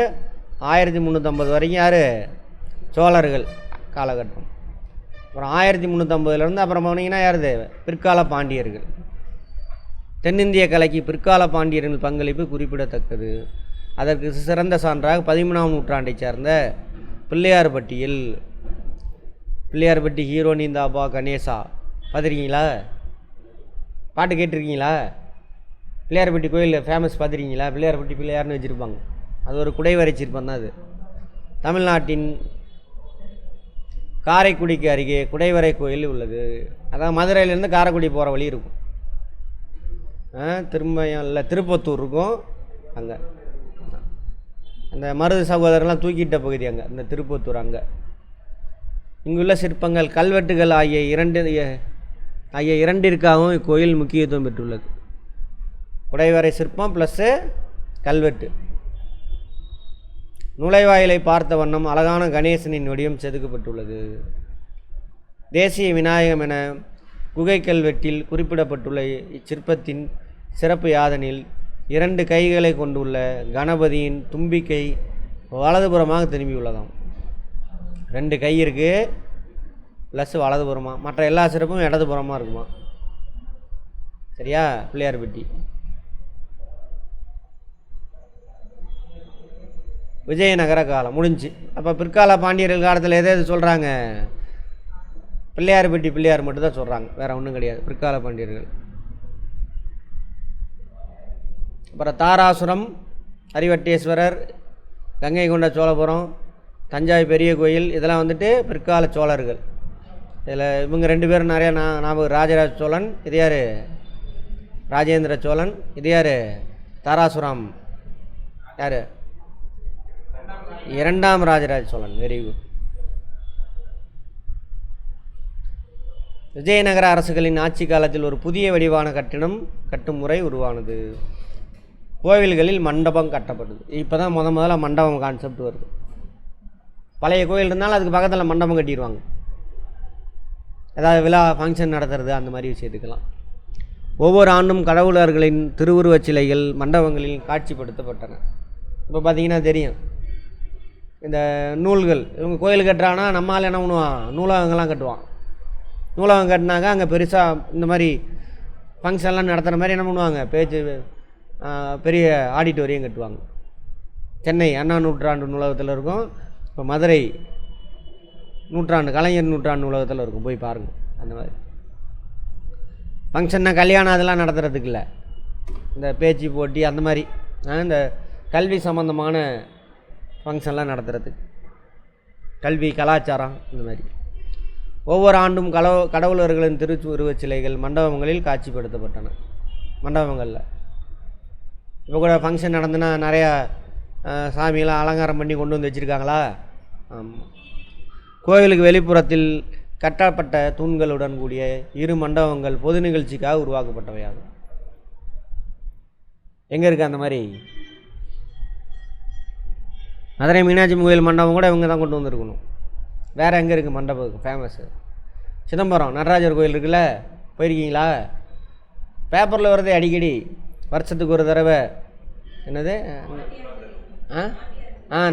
1350 வரைக்கும் யார்? சோழர்கள் காலகட்டம். அப்புறம் 1350 அப்புறம் போனீங்கன்னா யாருது? பிற்கால பாண்டியர்கள். தென்னிந்திய கலைக்கு பிற்கால பாண்டியர்கள் பங்களிப்பு குறிப்பிடத்தக்கது. அதற்கு சிறந்த சான்றாக 13ஆம் நூற்றாண்டை சேர்ந்த பிள்ளையார்பட்டியில், பிள்ளையார்பட்டி ஹீரோ நீந்தாபா கணேசா பார்த்துருக்கீங்களா? பாட்டு கேட்டிருக்கீங்களா? பிள்ளையார்பட்டி கோயில் ஃபேமஸ் பார்த்துருக்கீங்களா? பிள்ளையார்பட்டி பிள்ளையார்னு வச்சுருப்பாங்க. அது ஒரு குடைவரை சிற்பம் தான். அது தமிழ்நாட்டின் காரைக்குடிக்கு அருகே குடைவரை கோயில் உள்ளது. அதான் மதுரையிலேருந்து காரைக்குடி போகிற வழி இருக்கும். திரும்பயம் இல்லை, திருப்பத்தூர் இருக்கும் அங்கே. அந்த மருது சகோதரர்லாம் தூக்கிட்ட பகுதி அங்கே, இந்த திருப்பத்தூர் அங்கே. இங்குள்ள சிற்பங்கள் கல்வெட்டுகள் ஆகிய இரண்டிற்காகவும் இக்கோயில் முக்கியத்துவம் பெற்றுள்ளது. குடைவரை சிற்பம் ப்ளஸ்ஸு கல்வெட்டு. நுழைவாயிலை பார்த்த வண்ணம் அழகான கணேசனின் வடிவம் செதுக்கப்பட்டுள்ளது. தேசிய விநாயகம் என குகை கல்வெட்டில் குறிப்பிடப்பட்டுள்ள இச்சிற்பத்தின் சிறப்பு யாதனில் 2 கைகளை கொண்டுள்ள கணபதியின் தும்பிக்கை வலதுபுறமாக திரும்பியுள்ளதாம். 2 கை இருக்குது ப்ளஸ் வலதுபுறமாக. மற்ற எல்லா சிறப்பும் இடதுபுறமாக இருக்குமா. சரியா? பிள்ளையார்பட்டி. விஜயநகர காலம் முடிஞ்சு. அப்போ பிற்கால பாண்டியர்கள் காலத்தில் எது சொல்கிறாங்க? பிள்ளையார்பட்டி பிள்ளையார் மட்டும் தான் சொல்கிறாங்க, வேறு ஒன்றும் கிடையாது பிற்கால பாண்டியர்கள். அப்புறம் தாராசுரம், அரிவட்டேஸ்வரர், கங்கை கொண்ட சோழபுரம், தஞ்சாவூர் பெரிய கோயில், இதெல்லாம் வந்துட்டு பிற்கால சோழர்கள். இதில் இவங்க 2 பேரும் நிறையா ஞாபகம். ராஜராஜ சோழன், இது யார்? ராஜேந்திர சோழன். இது யார்? தாராசுரம் யார்? 2ஆம் ராஜராஜ சோழன். Very good. விஜயநகர அரசுகளின் ஆட்சி காலத்தில் ஒரு புதிய வடிவான கட்டும் முறை உருவானது. கோவில்களில் மண்டபம் கட்டப்பட்டது. இப்போ தான் முதல்ல மண்டபம் கான்செப்ட் வருது. பழைய கோயில் இருந்தாலும் அதுக்கு பக்கத்தில் மண்டபம் கட்டிடுவாங்க. ஏதாவது விழா ஃபங்க்ஷன் நடத்துறது அந்த மாதிரி விஷயத்துக்கெல்லாம். ஒவ்வொரு ஆண்டும் கடவுளர்களின் திருவுருவச் சிலைகள் மண்டபங்களில் காட்சிப்படுத்தப்பட்டன. இப்போ பார்த்தீங்கன்னா தெரியும், இந்த நூல்கள் இவங்க கோயில் கட்டுறாங்கன்னா நம்மால் என்ன பண்ணுவான்? நூலகங்கள்லாம் கட்டுவான். நூலகம் கட்டினாங்க அங்கே பெருசாக இந்த மாதிரி ஃபங்க்ஷன்லாம் நடத்துகிற மாதிரி என்ன பண்ணுவாங்க? பெரிய ஆடிட்டோரியம் கட்டுவாங்க. சென்னை அண்ணா நூற்றாண்டு நூலகத்தில் இருக்கும். இப்போ மதுரை கலைஞர் நூற்றாண்டு நூலகத்தில் இருக்கும். போய் பாருங்கள். அந்த மாதிரி ஃபங்க்ஷன்னா கல்யாணம் அதெல்லாம் நடத்துகிறதுக்கு இல்லை, இந்த பேச்சு போட்டி அந்த மாதிரி இந்த கல்வி சம்மந்தமான ஃபங்க்ஷன்லாம் நடத்துகிறதுக்கு, கல்வி கலாச்சாரம் இந்த மாதிரி. ஒவ்வொரு ஆண்டும் கடவுளர்களின் திருவுருவச் சிலைகள் மண்டபங்களில் காட்சிப்படுத்தப்பட்டன. மண்டபங்களில் இப்போ கூட ஃபங்க்ஷன் நடந்துன்னா நிறையா சாமியெல்லாம் அலங்காரம் பண்ணி கொண்டு வந்து வச்சுருக்காங்களா? ஆமாம். கோவிலுக்கு வெளிப்புறத்தில் கட்டப்பட்ட தூண்களுடன் கூடிய 2 மண்டபங்கள் பொது நிகழ்ச்சிக்காக உருவாக்கப்பட்டவையாகும். எங்கே இருக்குது அந்த மாதிரி? மதுரை மீனாட்சி கோயில் மண்டபம் கூட இவங்க தான் கொண்டு வந்திருக்கணும். வேறு எங்கே இருக்குது மண்டபம் ஃபேமஸ்ஸு? சிதம்பரம் நடராஜர் கோயில் இருக்குல்ல, போயிருக்கீங்களா? பேப்பரில் வருது அடிக்கடி, வருஷத்துக்கு ஒரு தடவை. என்னது?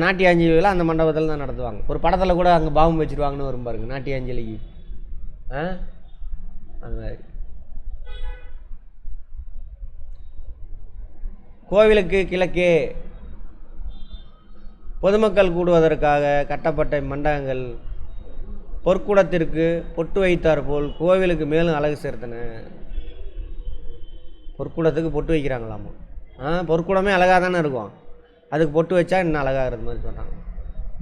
நாட்டியாஞ்சலியில் அந்த மண்டபத்தில் தான் நடத்துவாங்க. ஒரு படத்தில் கூட அங்கே பாவம் வச்சுருவாங்கன்னு வரும் பாருங்க, நாட்டியாஞ்சலிக்கு. அந்த மாதிரி கோவிலுக்கு கிழக்கே பொதுமக்கள் கூடுவதற்காக கட்டப்பட்ட மண்டபங்கள் பொற்குடத்திற்கு பொட்டு வைத்தார் போல் கோவிலுக்கு மேலும் அழகு சேர்த்தன. பொற்குடத்துக்கு பொட்டு வைக்கிறாங்களாமா. பொற்குடமே அழகாக தானே இருக்கும், அதுக்கு பொட்டு வச்சா இன்னும் அழகாகிறது மாதிரி சொல்கிறாங்க.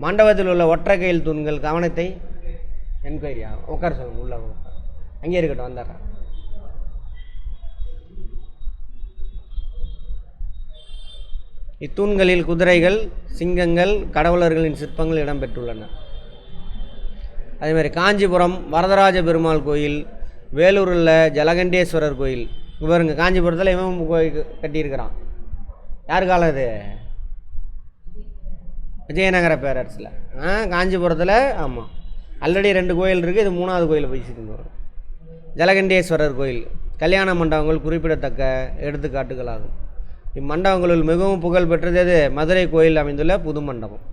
மண்டபத்தில் உள்ள ஒற்றை கையில் தூண்கள் கவனத்தை என்கொயரியா உட்கார சொல்லுங்க, உள்ள அங்கே இருக்கட்டும், வந்துடுறேன். இத்தூண்களில் குதிரைகள், சிங்கங்கள், கடவுளர்களின் சிற்பங்கள் இடம்பெற்றுள்ளன. அதேமாதிரி காஞ்சிபுரம் வரதராஜ பெருமாள் கோயில், வேலூரில் ஜலகண்டேஸ்வரர் கோயில். இங்கே பாருங்க, காஞ்சிபுரத்தில் இவன் கோயில் கட்டியிருக்கிறான். யார் காலம் இது? விஜயநகர பேரரசில். காஞ்சிபுரத்தில். ஆமாம், ஆல்ரெடி 2 கோயில் இருக்குது, இது 3வது கோயில் போய் வரும். ஜலகண்டேஸ்வரர் கோயில். கல்யாண மண்டபங்கள் குறிப்பிடத்தக்க எடுத்துக்காட்டுகளாகும். இம்மண்டபங்களில் மிகவும் புகழ் பெற்றது எது? மதுரை கோயில் அமைந்துள்ள புது மண்டபம்.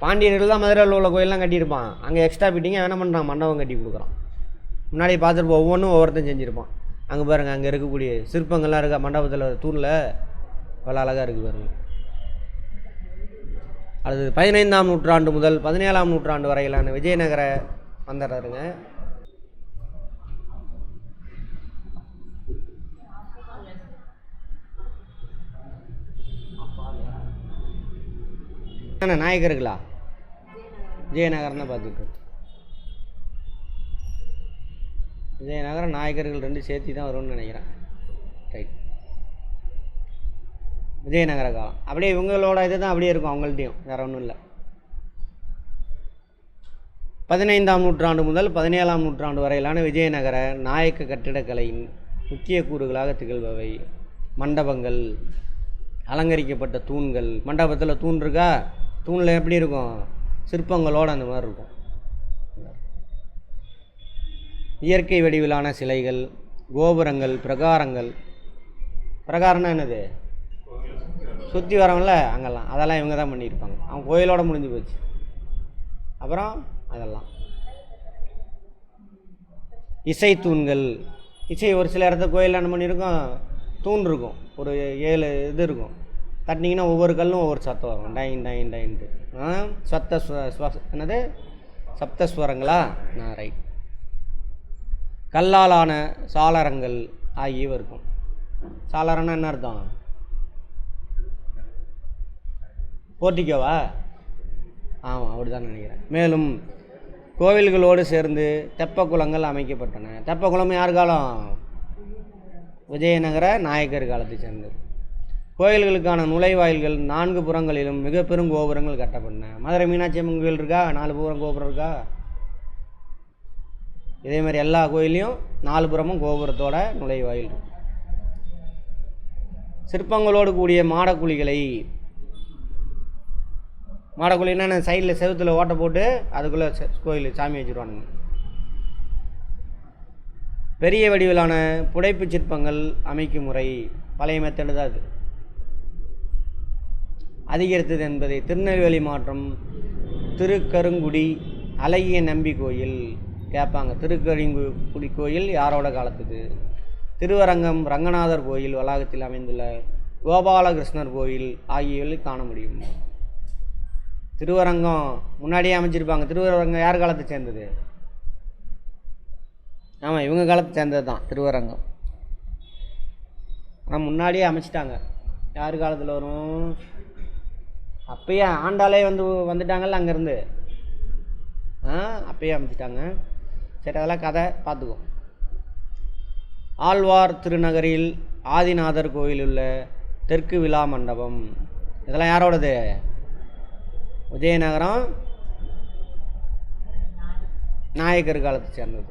பாண்டியர்கள் தான் மதுரையில் உள்ள கோயிலெலாம் கட்டியிருப்பான். அங்கே எக்ஸ்ட்ரா ஃபிட்டிங்காக என்ன பண்ணுறான்? மண்டபம் கட்டி கொடுக்குறான். முன்னாடி பார்த்துருப்போம், ஒவ்வொன்றும் ஒவ்வொருத்தன் செஞ்சுருப்பான். அங்கே பாருங்கள், அங்கே இருக்கக்கூடிய சிற்பங்கள்லாம் இருக்கா மண்டபத்தில், தூணில் அவ்வளோ அழகாக இருக்குது பாருங்கள். அது 15ஆம் நூற்றாண்டு முதல் 17ஆம் நூற்றாண்டு வரையிலான விஜயநகர வந்துடுறாருங்க. நாயக்கர்களா? விஜயநகரம் தான் பார்த்துட்டு. விஜயநகரம் நாயக்கர்கள் 2 சேர்த்து தான் வரும்னு நினைக்கிறேன். ரைட். விஜயநகர காலம் அப்படியே இவங்களோட இது தான் அப்படியே இருக்கும், அவங்கள்ட்டையும் வேறு ஒன்றும் இல்லை. 15ஆம் நூற்றாண்டு முதல் 17ஆம் நூற்றாண்டு வரையிலான விஜயநகர நாயக்க கட்டிடக்கலையின் முக்கிய கூறுகளாக திகழ்பவை மண்டபங்கள், அலங்கரிக்கப்பட்ட தூண்கள். மண்டபத்தில் தூண் இருக்கா? தூணில் எப்படி இருக்கும்? சிற்பங்களோடு அந்த மாதிரி இருக்கும். இயற்கை வடிவிலான சிலைகள், கோபுரங்கள், பிரகாரங்கள். பிரகாரம்னா என்னது? சுற்றி வரவங்கள அங்கெல்லாம், அதெல்லாம் இவங்க தான் பண்ணியிருப்பாங்க. அவங்க கோயிலோடு முடிஞ்சு போச்சு. அப்புறம் அதெல்லாம் இசை தூண்கள். இசை ஒரு சில இடத்த கோயிலில் என்ன பண்ணியிருக்கோம்? தூண் இருக்கும், ஒரு 7 இது இருக்கும். தட்டினீங்கன்னா ஒவ்வொரு கல்லும் ஒவ்வொரு சத்தம் வரும். டைன் டைன் டைன்ட்டு. என்னது? சப்தஸ்வரங்களா? ரைட். கல்லாலான சாளரங்கள் ஆகியவை இருக்கும். சாளரம்னா என்ன அர்த்தம்? போர்ட்டிக்கோவா? ஆமாம், அப்படி தான் நினைக்கிறேன். மேலும் கோவில்களோடு சேர்ந்து தெப்பக்குளங்கள் அமைக்கப்பட்டன. தெப்பக்குளம் யார் காலம்? விஜயநகர நாயக்கர் காலத்தை சேர்ந்தது. கோயில்களுக்கான நுழைவாயில்கள் 4 புறங்களிலும் மிக பெரும் கோபுரங்கள் கட்டப்பட்டன. மதுரை மீனாட்சி அம்மன் கோயில் இருக்கா? 4 புறம் கோபுரம் இருக்கா? இதே மாதிரி எல்லா கோயிலையும் 4 புறமும் கோபுரத்தோட நுழைவாயில். சிற்பங்களோடு கூடிய மாடக்குழிகளை. மாடக்குழின்னா சைடில் செவுத்தில் ஓட்டை போட்டு அதுக்குள்ளே கோயில் சாமி வச்சுருவானுங்க. பெரிய வடிவிலான புடைப்பு சிற்பங்கள் அமைக்கும் முறை பழைய மெத்தடு தான் அது. அதிகரித்தது என்பதை திருநெல்வேலி மாவட்டம் திருக்கருங்குடி அழகிய நம்பி கோயில் கேட்பாங்க. திருக்கருங்குடி கோயில் யாரோட காலத்துக்கு? திருவரங்கம் ரங்கநாதர் கோயில் வளாகத்தில் அமைந்துள்ள கோபாலகிருஷ்ணர் கோயில் ஆகியவை காண முடியும். திருவரங்கம் முன்னாடியே அமைச்சிருப்பாங்க. திருவரங்கம் யார் காலத்தை சேர்ந்தது? ஆமாம், இவங்க காலத்தை சேர்ந்தது தான் திருவரங்கம். ஆனால் முன்னாடியே அமைச்சிட்டாங்க. யார் காலத்தில் வரும்? அப்பயே ஆண்டாலே வந்துட்டாங்கல்ல அங்கேருந்து. அப்பயே அமைச்சிட்டாங்க. சரி, அதெல்லாம் கதை பார்த்துக்கோ. ஆழ்வார் திருநகரில் ஆதிநாதர் கோயில் உள்ள தெற்கு விழா மண்டபம். இதெல்லாம் யாரோடது? விஜயநகரம் நாயக்கர் காலத்தை சேர்ந்தது.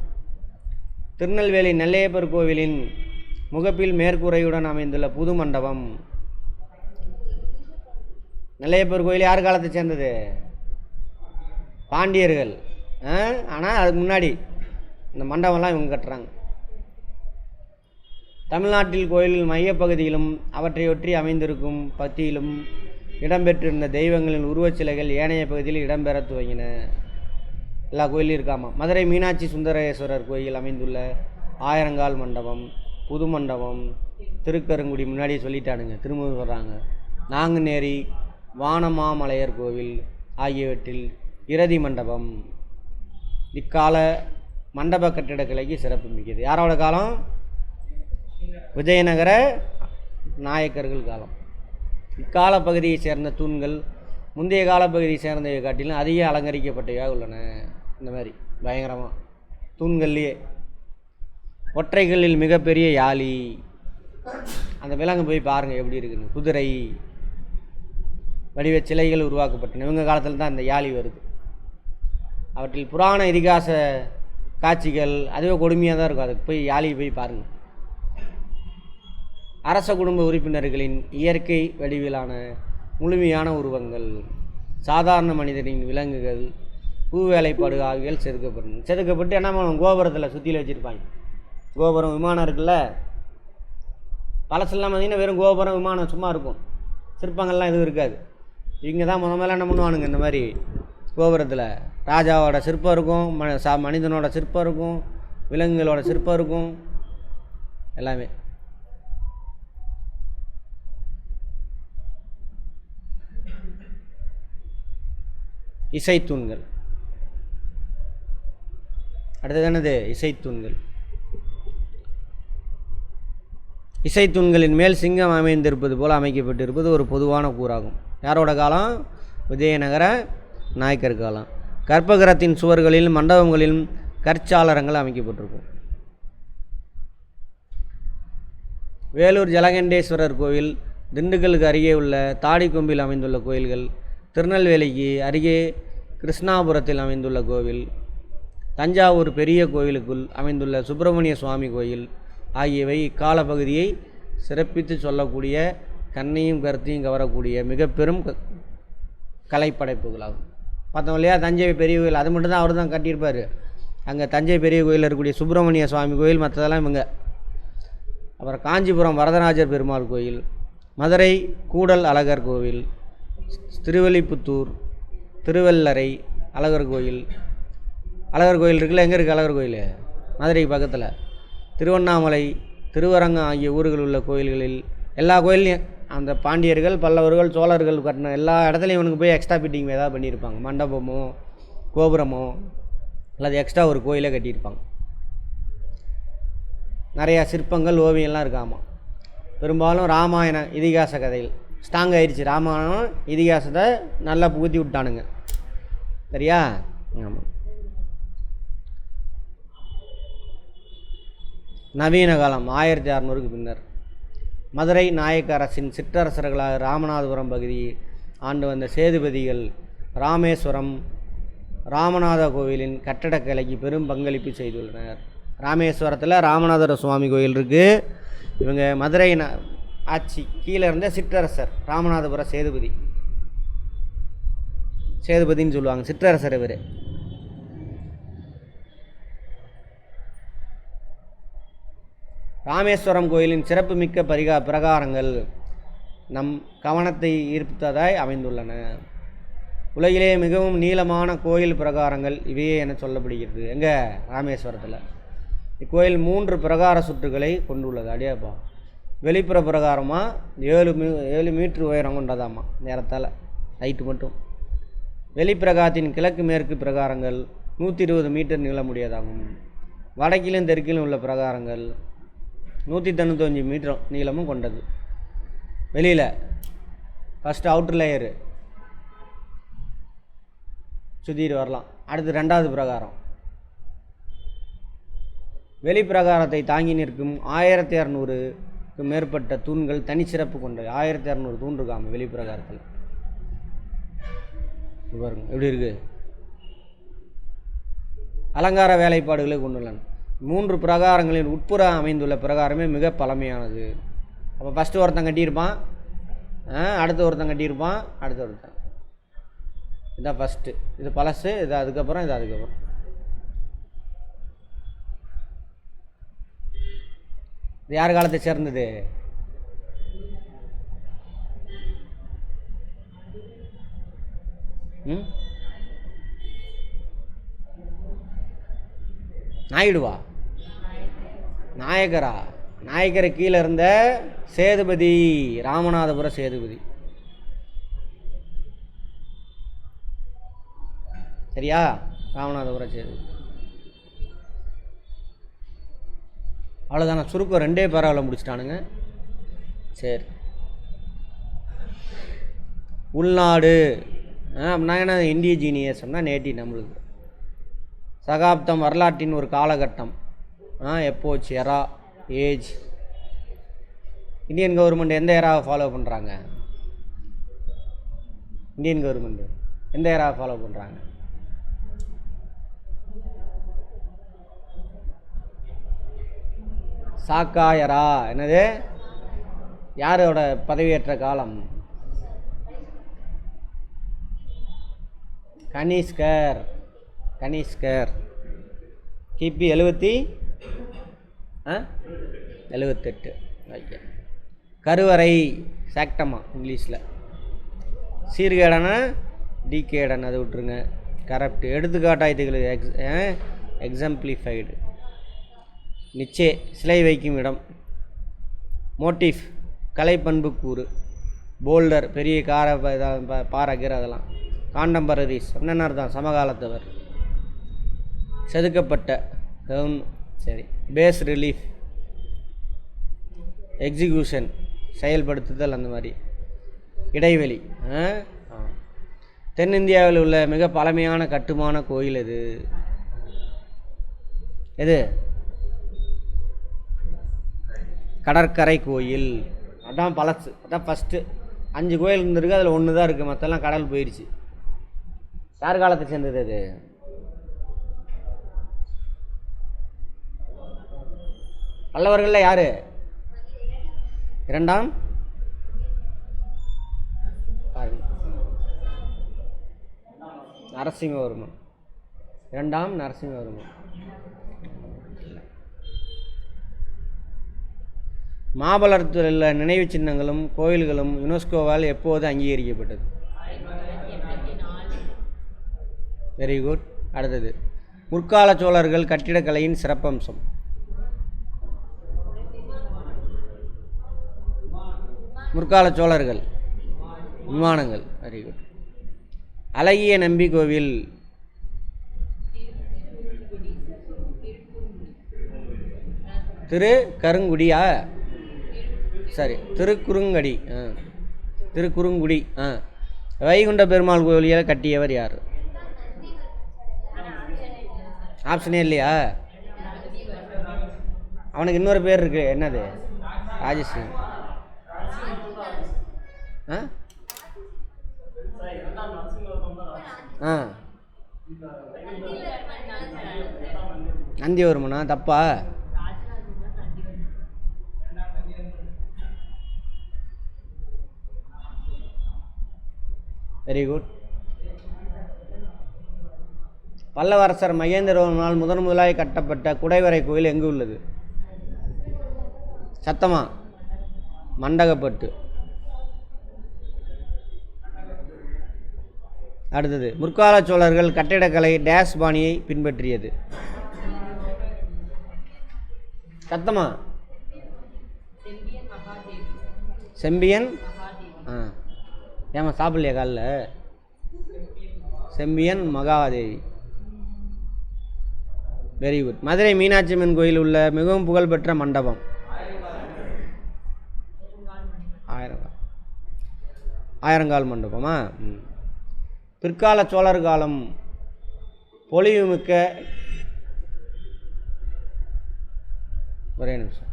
திருநெல்வேலி நெல்லையப்பர் கோவிலின் முகப்பில் மேற்கூரையுடன் அமைந்துள்ள புது மண்டபம். நெல்லையப்பர் கோயில் யார் காலத்தை சேர்ந்தது? பாண்டியர்கள். ஆனால் அதுக்கு முன்னாடி இந்த மண்டபம்லாம் இவங்க கட்டுறாங்க. தமிழ்நாட்டில் கோயிலில் மையப்பகுதியிலும் அவற்றையொற்றி அமைந்திருக்கும் பத்தியிலும் இடம்பெற்றிருந்த தெய்வங்களின் உருவச்சிலைகள் ஏனைய பகுதியில் இடம்பெற துவங்கின. எல்லா கோயிலும் இருக்காமா. மதுரை மீனாட்சி சுந்தரேஸ்வரர் கோயில் அமைந்துள்ள ஆயிரங்கால் மண்டபம், புது மண்டபம், திருக்கருங்குடி முன்னாடியே சொல்லிட்டானுங்க, திரும்ப வர்றாங்க. நாங்குநேரி வானமாமலையர் கோவில் ஆகியவற்றில் இரதி மண்டபம். இக்கால மண்டப கட்டிடக்கலைக்கு சிறப்பு மிக்கது. யாரோட காலம்? விஜயநகர நாயக்கர்கள் காலம். இக்கால பகுதியை சேர்ந்த தூண்கள் முந்தைய காலப்பகுதியை சேர்ந்தவை காட்டிலும் அதிக அலங்கரிக்கப்பட்டவையாக உள்ளன. இந்த மாதிரி பயங்கரமாக தூண்கள்லேயே ஒற்றைகளில் மிகப்பெரிய யாழி. அந்த விலங்கு போய் பாருங்கள் எப்படி இருக்குன்னு. குதிரை. வடிவ சிலைகள் உருவாக்கப்பட்டன. இவங்க காலத்தில் தான் இந்த யாழி வருது. அவற்றில் புராண இதிகாச காட்சிகள் அதுவே கொடுமையாக தான் இருக்கும். அதுக்கு போய் யாழியை போய் பாருங்கள். அரச குடும்ப உறுப்பினர்களின் இயற்கை வடிவிலான முழுமையான உருவங்கள், சாதாரண மனிதரின் விலங்குகள், பூ வேலைப்பாடு ஆகியவை செதுக்கப்பட்டு என்ன பண்ணுவோம், கோபுரத்தில் சுற்றியில் வச்சுருப்பாங்க. கோபுரம் விமானம் இருக்குல்ல, பழசெல்லாம் பார்த்திங்கன்னா வெறும் கோபுரம் விமானம் சும்மா இருக்கும், சிற்பங்கள்லாம் எதுவும் இருக்காது. இங்கே தான் முதல்ல என்ன பண்ணுவானுங்க, இந்த மாதிரி கோபுரத்தில் ராஜாவோட சிற்பம் இருக்கும், மனிதனோட சிற்பம் இருக்கும், விலங்குகளோட சிற்பம் இருக்கும், எல்லாமே. இசைத்தூண்கள். அடுத்தது என்னது, இசைத்தூண்கள். இசைத்தூண்களின் மேல் சிங்கம் அமைந்திருப்பது போல் அமைக்கப்பட்டிருப்பது ஒரு பொதுவான கூறாகும். யாரோட காலம், விஜயநகர நாயக்கர் காலம். கற்பகிரகத்தின் சுவர்களில் மண்டபங்களிலும் கற்சாளரங்கள் அமைக்கப்பட்டிருக்கும். வேலூர் ஜலகண்டேஸ்வரர் கோவில், திண்டுக்கலுக்கு அருகே உள்ள தாடிக்கொம்பில் அமைந்துள்ள கோயில்கள், திருநெல்வேலிக்கு அருகே கிருஷ்ணாபுரத்தில் அமைந்துள்ள கோவில், தஞ்சாவூர் பெரிய கோவிலுக்குள் அமைந்துள்ள சுப்பிரமணிய சுவாமி கோயில் ஆகியவை இக்காலப்பகுதியை சிறப்பித்து சொல்லக்கூடிய, கண்ணையும் கருத்தையும் கவரக்கூடிய மிக பெரும் கலைப்படைப்புகளாகும். பார்த்தோம் இல்லையா, தஞ்சை பெரிய கோயில், அது மட்டும்தான் அவர் தான் கட்டியிருப்பார். அங்கே தஞ்சை பெரிய கோயிலில் இருக்கக்கூடிய சுப்பிரமணிய சுவாமி கோயில், மற்றதெல்லாம் இவங்க. அப்புறம் காஞ்சிபுரம் வரதராஜர் பெருமாள் கோயில், மதுரை கூடல் அழகர் கோவில், திருவல்லிபுத்தூர் திருவல்லரை அழகர் கோயில். அழகர் கோயில் இருக்குல்ல, எங்கே இருக்குது அழகர் கோயில், மதுரைக்கு பக்கத்தில். திருவண்ணாமலை, திருவரங்கம் ஆகிய ஊர்கள் உள்ள கோயில்களில் எல்லா கோயிலையும் அந்த பாண்டியர்கள், பல்லவர்கள், சோழர்கள் கட்டின எல்லா இடத்துலையும் இவனுக்கு போய் எக்ஸ்ட்ரா ஃபிட்டிங் ஏதாவது பண்ணியிருப்பாங்க. மண்டபமோ கோபுரமோ அல்லது எக்ஸ்ட்ரா ஒரு கோயிலே கட்டியிருப்பாங்க. நிறையா சிற்பங்கள், ஓவியம்லாம் இருக்காமா. பெரும்பாலும் ராமாயண இதிகாச கதைகள் ஸ்ட்ராங் ஆயிடுச்சு. ராமாயணம் இதிகாசத்தை நல்லா புகுத்தி விட்டானுங்க, சரியா? ஆமாம். நவீன காலம் 1600க்கு பின்னர் மதுரை நாயக்க அரசின் சிற்றரசர்களாக ராமநாதபுரம் பகுதியை ஆண்டு வந்த சேதுபதிகள் ராமேஸ்வரம் ராமநாத கோவிலின் கட்டடக்கலைக்கு பெரும் பங்களிப்பு செய்துள்ளனர். ராமேஸ்வரத்தில் ராமநாதர சுவாமி கோயில் இருக்குது. இவங்க மதுரை ஆட்சி கீழே இருந்த சிற்றரசர் ராமநாதபுர சேதுபதின்னு சொல்லுவாங்க, சிற்றரசர் இவர். ராமேஸ்வரம் கோயிலின் சிறப்பு மிக்க பிரகாரங்கள் நம் கவனத்தை ஈர்த்ததாய் அமைந்துள்ளன. உலகிலே மிகவும் நீளமான கோயில் பிரகாரங்கள் இவையே என சொல்லப்படுகிறது. எங்கே, ராமேஸ்வரத்தில். இக்கோயில் 3 பிரகார சுற்றுகளை கொண்டுள்ளது. அடியாப்பா, வெளிப்புற பிரகாரமாக 7 மீட்டர் உயரம் கொண்டதாம்மா, நேரத்தால் ஹைட்டு மட்டும். வெளிப்பிரகாரத்தின் கிழக்கு மேற்கு பிரகாரங்கள் 120 மீட்டர் நீளமுடையதாகும். வடக்கிலும் தெற்கிலும் உள்ள பிரகாரங்கள் 195 மீட்டர் நீளமும் கொண்டது. வெளியில் ஃபஸ்ட்டு அவுட்டர் லேயரு சுற்றிட்டு வரலாம். அடுத்து 2வது பிரகாரம். வெளிப்பிரகாரத்தை தாங்கி நிற்கும் 1200க்கு மேற்பட்ட தூண்கள் தனிச்சிறப்பு கொண்டது. 1200 தூண் இருக்காம வெளிப்பிரகாரத்தில். பாருங்க எப்படி இருக்குது. அலங்கார வேலைப்பாடுகளை கொண்டுள்ளன. 3 பிரகாரங்களின் உட்புற அமைந்துள்ள பிரகாரமே மிக பழமையானது. அப்போ ஃபஸ்ட்டு ஒருத்தன் கட்டியிருப்பான், அடுத்து ஒருத்தன் கட்டியிருப்பான், அடுத்து ஒருத்தன். இதுதான் ஃபஸ்ட்டு, இது பழசு, இது அதுக்கப்புறம், இது அதுக்கப்புறம். இது யார் காலத்தை சேர்ந்தது? நாயுடுவா, நாயக்கரா? நாயக்கரை கீழே இருந்த சேதுபதி, ராமநாதபுர சேதுபதி. சரியா? ராமநாதபுர சேதுபதி. அவ்வளோதான சுருக்கம், 2 பேராவில் முடிச்சிட்டானுங்க. சரி, உள்நாடு அப்படின்னா என்ன? இண்டிஜீனியஸ் அப்படின்னா நேட்டிவ், நம்மளுக்கு. சகாப்தம், வரலாற்றின் ஒரு காலகட்டம். எப்போச்சு, எரா, ஏஜ். இந்தியன் கவர்மெண்ட் எந்த எராவை ஃபாலோ பண்ணுறாங்க? இந்தியன் கவர்மெண்ட்டு எந்த ஏராவை ஃபாலோ பண்ணுறாங்க? சாக்காயரா. என்னது? யாரோட பதவியேற்ற காலம்? கனிஷ்கர். கிபி 78. ஓகே. கருவறை சாக்டமா இங்கிலீஷில். சீர்கேடான டிகேடன், அதை விட்டுருங்க. கரப்ட். எடுத்துக்காட்டாய்த்துகள் எக்ஸாம்பிளிஃபைடு. நிச்சே சிலை வைக்கும் இடம். மோட்டிஃப் கலைப்பண்புக்கூறு. போல்டர் பெரிய பாறைகிற அதெல்லாம். காண்டம்பரரிஸ் என்னென்ன அர்த்தம்? சமகாலத்தவர். செதுக்கப்பட்ட. சரி. பேஸ் ரிலீஃப் எக்ஸிக்யூஷன் செயல்படுத்துதல் அந்த மாதிரி. இடைவெளி. தென்னிந்தியாவில் உள்ள மிக பழமையான கட்டுமான கோயில் எது? கடற்கரை கோயில். அதான் பழசு. அதான் ஃபஸ்ட்டு 5 கோயில் இருந்திருக்கு, அதில் 1 தான் இருக்குது, மற்றெல்லாம் கடல் போயிடுச்சு. யார் காலத்தை சேர்ந்தது அது? பல்லவர்களில் யார்? 2ஆம் நரசிம்மவர்மன். 2ஆம் நரசிம்மவர்மன். மாமல்லபுரத்தில் உள்ள நினைவு சின்னங்களும் கோயில்களும் யுனெஸ்கோவால் எப்போது அங்கீகரிக்கப்பட்டது? Very good. அடுத்தது, முற்கால சோழர்கள் கட்டிடக்கலையின் சிறப்பம்சம். முற்கால சோழர்கள் விமானங்கள். Very good. அழகிய நம்பி கோவில். திரு கருங்குடியா? சரி, திருக்குறுங்கடி. திருக்குறுங்குடி. வைகுண்ட பெருமாள் கோயிலை கட்டியவர் யார்? ஆப்ஷனே இல்லையா? அவனுக்கு இன்னொரு பேர் இருக்கு, என்னது? ராஜசிங். நந்திவர்மனா? தப்பா? Very good. பல்லவரசர் மகேந்திரவர்மனால் முதலாய் கட்டப்பட்ட குடைவரை கோயில் எங்கு உள்ளது? சத்தமா? மண்டகப்பட்டு. அடுத்தது, முற்கால சோழர்கள் கட்டிடக்கலை டேஸ் பாணியை பின்பற்றியது. சத்தமா? செம்பியன். ஏமா சாப்பிடலையா காலில்? செம்பியன் மகாதேவி. Very good. மதுரை மீனாட்சி அம்மன் கோயில் உள்ள மிகவும் புகழ்பெற்ற மண்டபம்? ஆயிரங்கால் மண்டபமா? பிற்கால சோழர் காலம் பொலிவுமிக்க. ஒரே நிமிஷம்.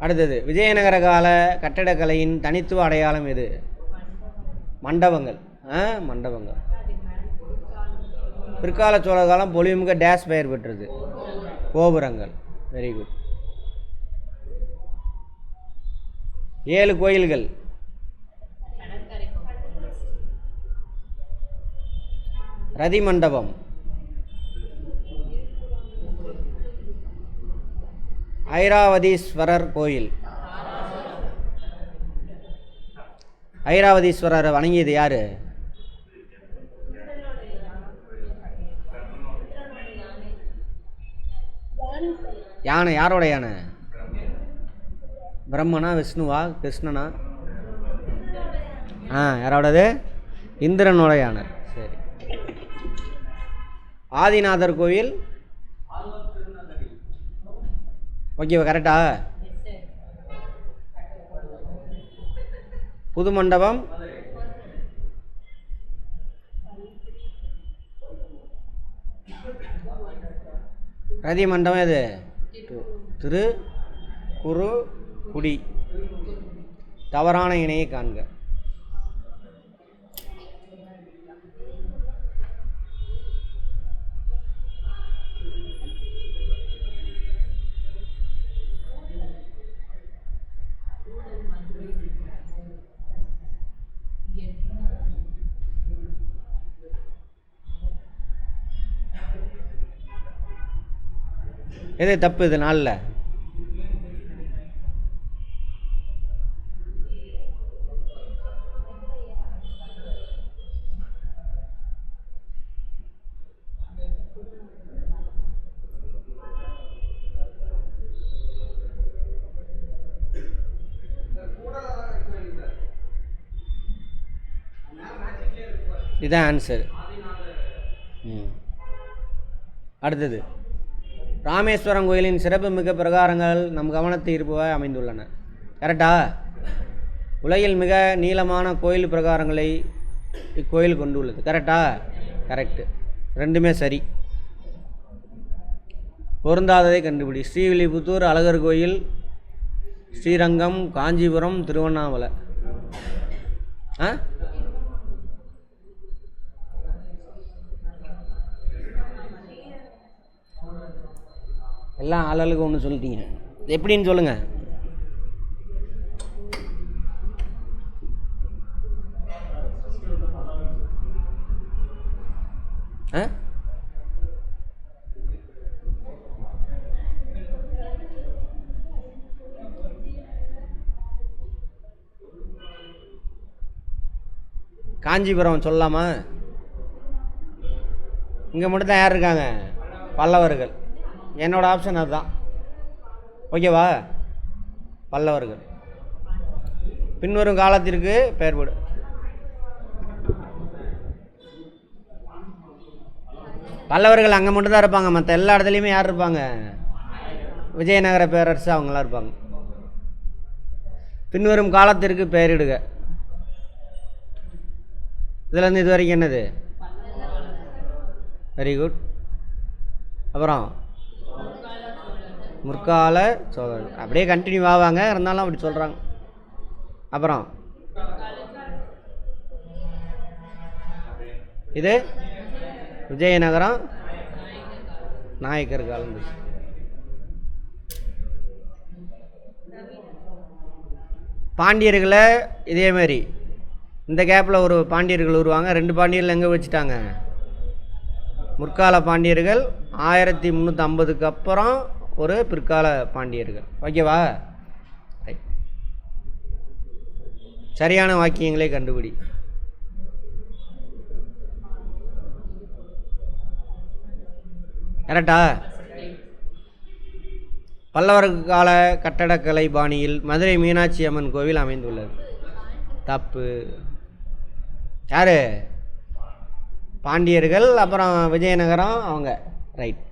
அடுத்தது, விஜயநகர கால கட்டடக்கலையின் தனித்துவ அடையாளம் எது? மண்டபங்கள். மண்டபங்கள். பிற்கால சோழர் காலம் பொலிவுமிக்க டேஸ் பெயர் பெற்றது? கோபுரங்கள். Very good. 7 கோயில்கள். ரதி மண்டபம். ஐராவதீஸ்வரர் கோயில். ஐராவதீஸ்வரரை வணங்கியது யாரு? யானை. யாரோட யானை? பிரம்மனா? விஷ்ணுவா? கிருஷ்ணனா? யாரோடது? இந்திரனோட யானை. சரி. ஆதிநாதர் கோவில். ஓகேவா? கரெக்டா? புது மண்டபம். ரதி மண்டபம் எது? திரு குரு குடி. தவறான இணையை காண்க. எது தப்பு? இது நாளில் இதுதான் ஆன்சர். அடுத்தது, ராமேஸ்வரம் கோயிலின் சிறப்பு மிக்க பிரகாரங்கள் நம் கவனத்தை ஈர்ப்பவை அமைந்துள்ளன. கரெக்டா? உலகில் மிக நீளமான கோயில் பிரகாரங்களை இக்கோயில் கொண்டுள்ளது. கரெக்டா? கரெக்டு. ரெண்டுமே சரி. பொருந்தாததை கண்டுபிடி. ஸ்ரீவில்லிபுத்தூர், அழகர் கோயில், ஸ்ரீரங்கம், காஞ்சிபுரம், திருவண்ணாமலை. எல்லாம் ஆளுக்கு ஒன்று சொல்லிட்டீங்க. எப்படின்னு சொல்லுங்கள். காஞ்சிபுரம் சொல்லலாமா? இங்கே மட்டும் தான் யார் இருக்காங்க? பல்லவர்கள். என்னோட ஆப்ஷன் அதுதான். ஓகேவா? பல்லவர்கள். பின்வரும் காலத்திற்கு பெயர்படு. பல்லவர்கள் அங்கே மட்டும்தான் இருப்பாங்க. மற்ற எல்லா இடத்துலையுமே யார் இருப்பாங்க? விஜயநகர பேரரசு அவங்களாம் இருப்பாங்க. பின்வரும் காலத்திற்கு பெயரிடுக. இதுலேருந்து இது வரைக்கும் என்னது? Very good. அப்புறம் முற்கால சோழர்கள். அப்படியே கண்டினியூ ஆவாங்க, இருந்தாலும் அப்படி சொல்கிறாங்க. அப்புறம் இது விஜயநகரம் நாயக்கர் காலம். பாண்டியர்களை இதேமாரி இந்த கேப்பில் ஒரு பாண்டியர்கள் வருவாங்க. 2 பாண்டியர்கள் எங்கே வச்சுட்டாங்க? முற்கால பாண்டியர்கள், 1350க்கு அப்புறம் ஒரு பிற்கால பாண்டியர்கள். ஓகேவா? ரைட். சரியான வாக்கியங்களை கண்டுபிடி. கரெக்டா? பல்லவர் கால கட்டடக்கலை பாணியில் மதுரை மீனாட்சி அம்மன் கோவில் அமைந்துள்ளது. தப்பு. யார்? பாண்டியர்கள், அப்புறம் விஜயநகரம் அவங்க. ரைட்.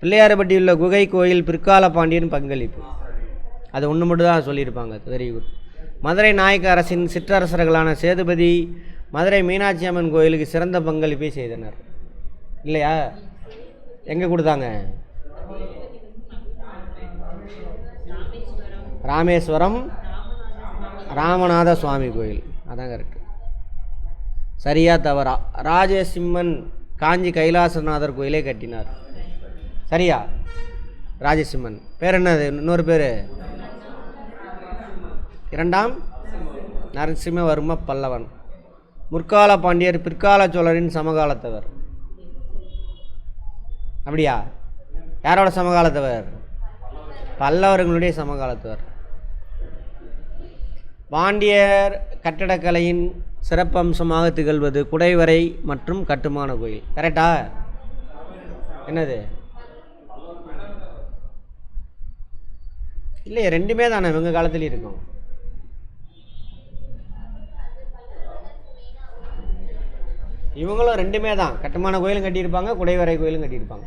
பிள்ளையார்பட்டியுள்ள குகை கோயில் பிற்கால பாண்டியன் பங்களிப்பு. அது ஒன்று மட்டும் தான் சொல்லியிருப்பாங்க. Very good. மதுரை நாயக்க அரசின் சிற்றரசர்களான சேதுபதி மதுரை மீனாட்சி அம்மன் கோயிலுக்கு சிறந்த பங்களிப்பை செய்தனர். இல்லையா? எங்கே கொடுத்தாங்க? ராமேஸ்வரம் ராமநாத சுவாமி கோயில். அதான் கரெக்ட். சரியா தவறா? ராஜசிம்மன் காஞ்சி கைலாசநாதர் கோயிலை கட்டினார். சரியா? ராஜசிம்மன் பேர் என்னது? இன்னொரு பேர்? 2ஆம் நரசிம்மவர்ம பல்லவன். முற்கால பாண்டியர் பிற்கால சோழரின் சமகாலத்தவர். அப்படியா? யாரோட சமகாலத்தவர்? பல்லவர்களுடைய சமகாலத்தவர். பாண்டியர் கட்டடக்கலையின் சிறப்பம்சமாக திகழ்வது குடைவரை மற்றும் கட்டுமான கோயில். கரெக்டா? என்னது? இல்லையே, ரெண்டுமே தானே இவங்க காலத்துலேயும் இருக்கும். இவங்களும் ரெண்டுமே தான். கட்டுமான கோயிலும் கட்டியிருப்பாங்க, குடைவரை கோயிலும் கட்டியிருப்பாங்க.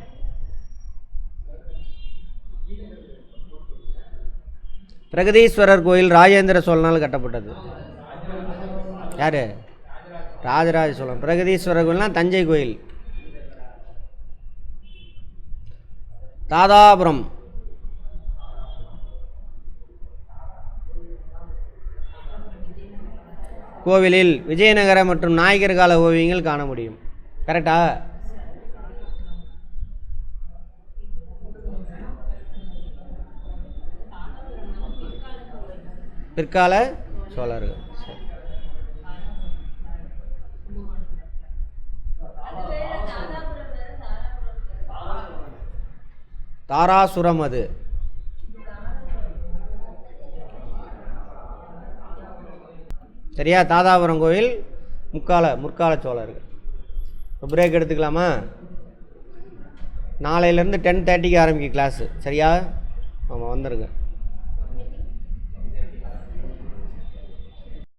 பிரகதீஸ்வரர் கோயில் ராஜேந்திர சோழனால் கட்டப்பட்டது. யார்? ராஜராஜ சோழன். பிரகதீஸ்வரர் கோயில்னா தஞ்சை கோயில். தாதாபுரம் கோவிலில் விஜயநகர மற்றும் நாயக்கர் கால ஓவியங்கள் காண முடியும். கரெக்டா? பிற்கால சோழர்கள். தாராசுரம் அது. சரியா? தாதாபுரம் கோவில் முற்கால சோழர்கள். பிரேக் எடுத்துக்கலாமா? நாளையிலேருந்து 10:30க்கு ஆரம்பிக்கும் கிளாஸு. சரியா? ஆமாம், வந்துடுங்க.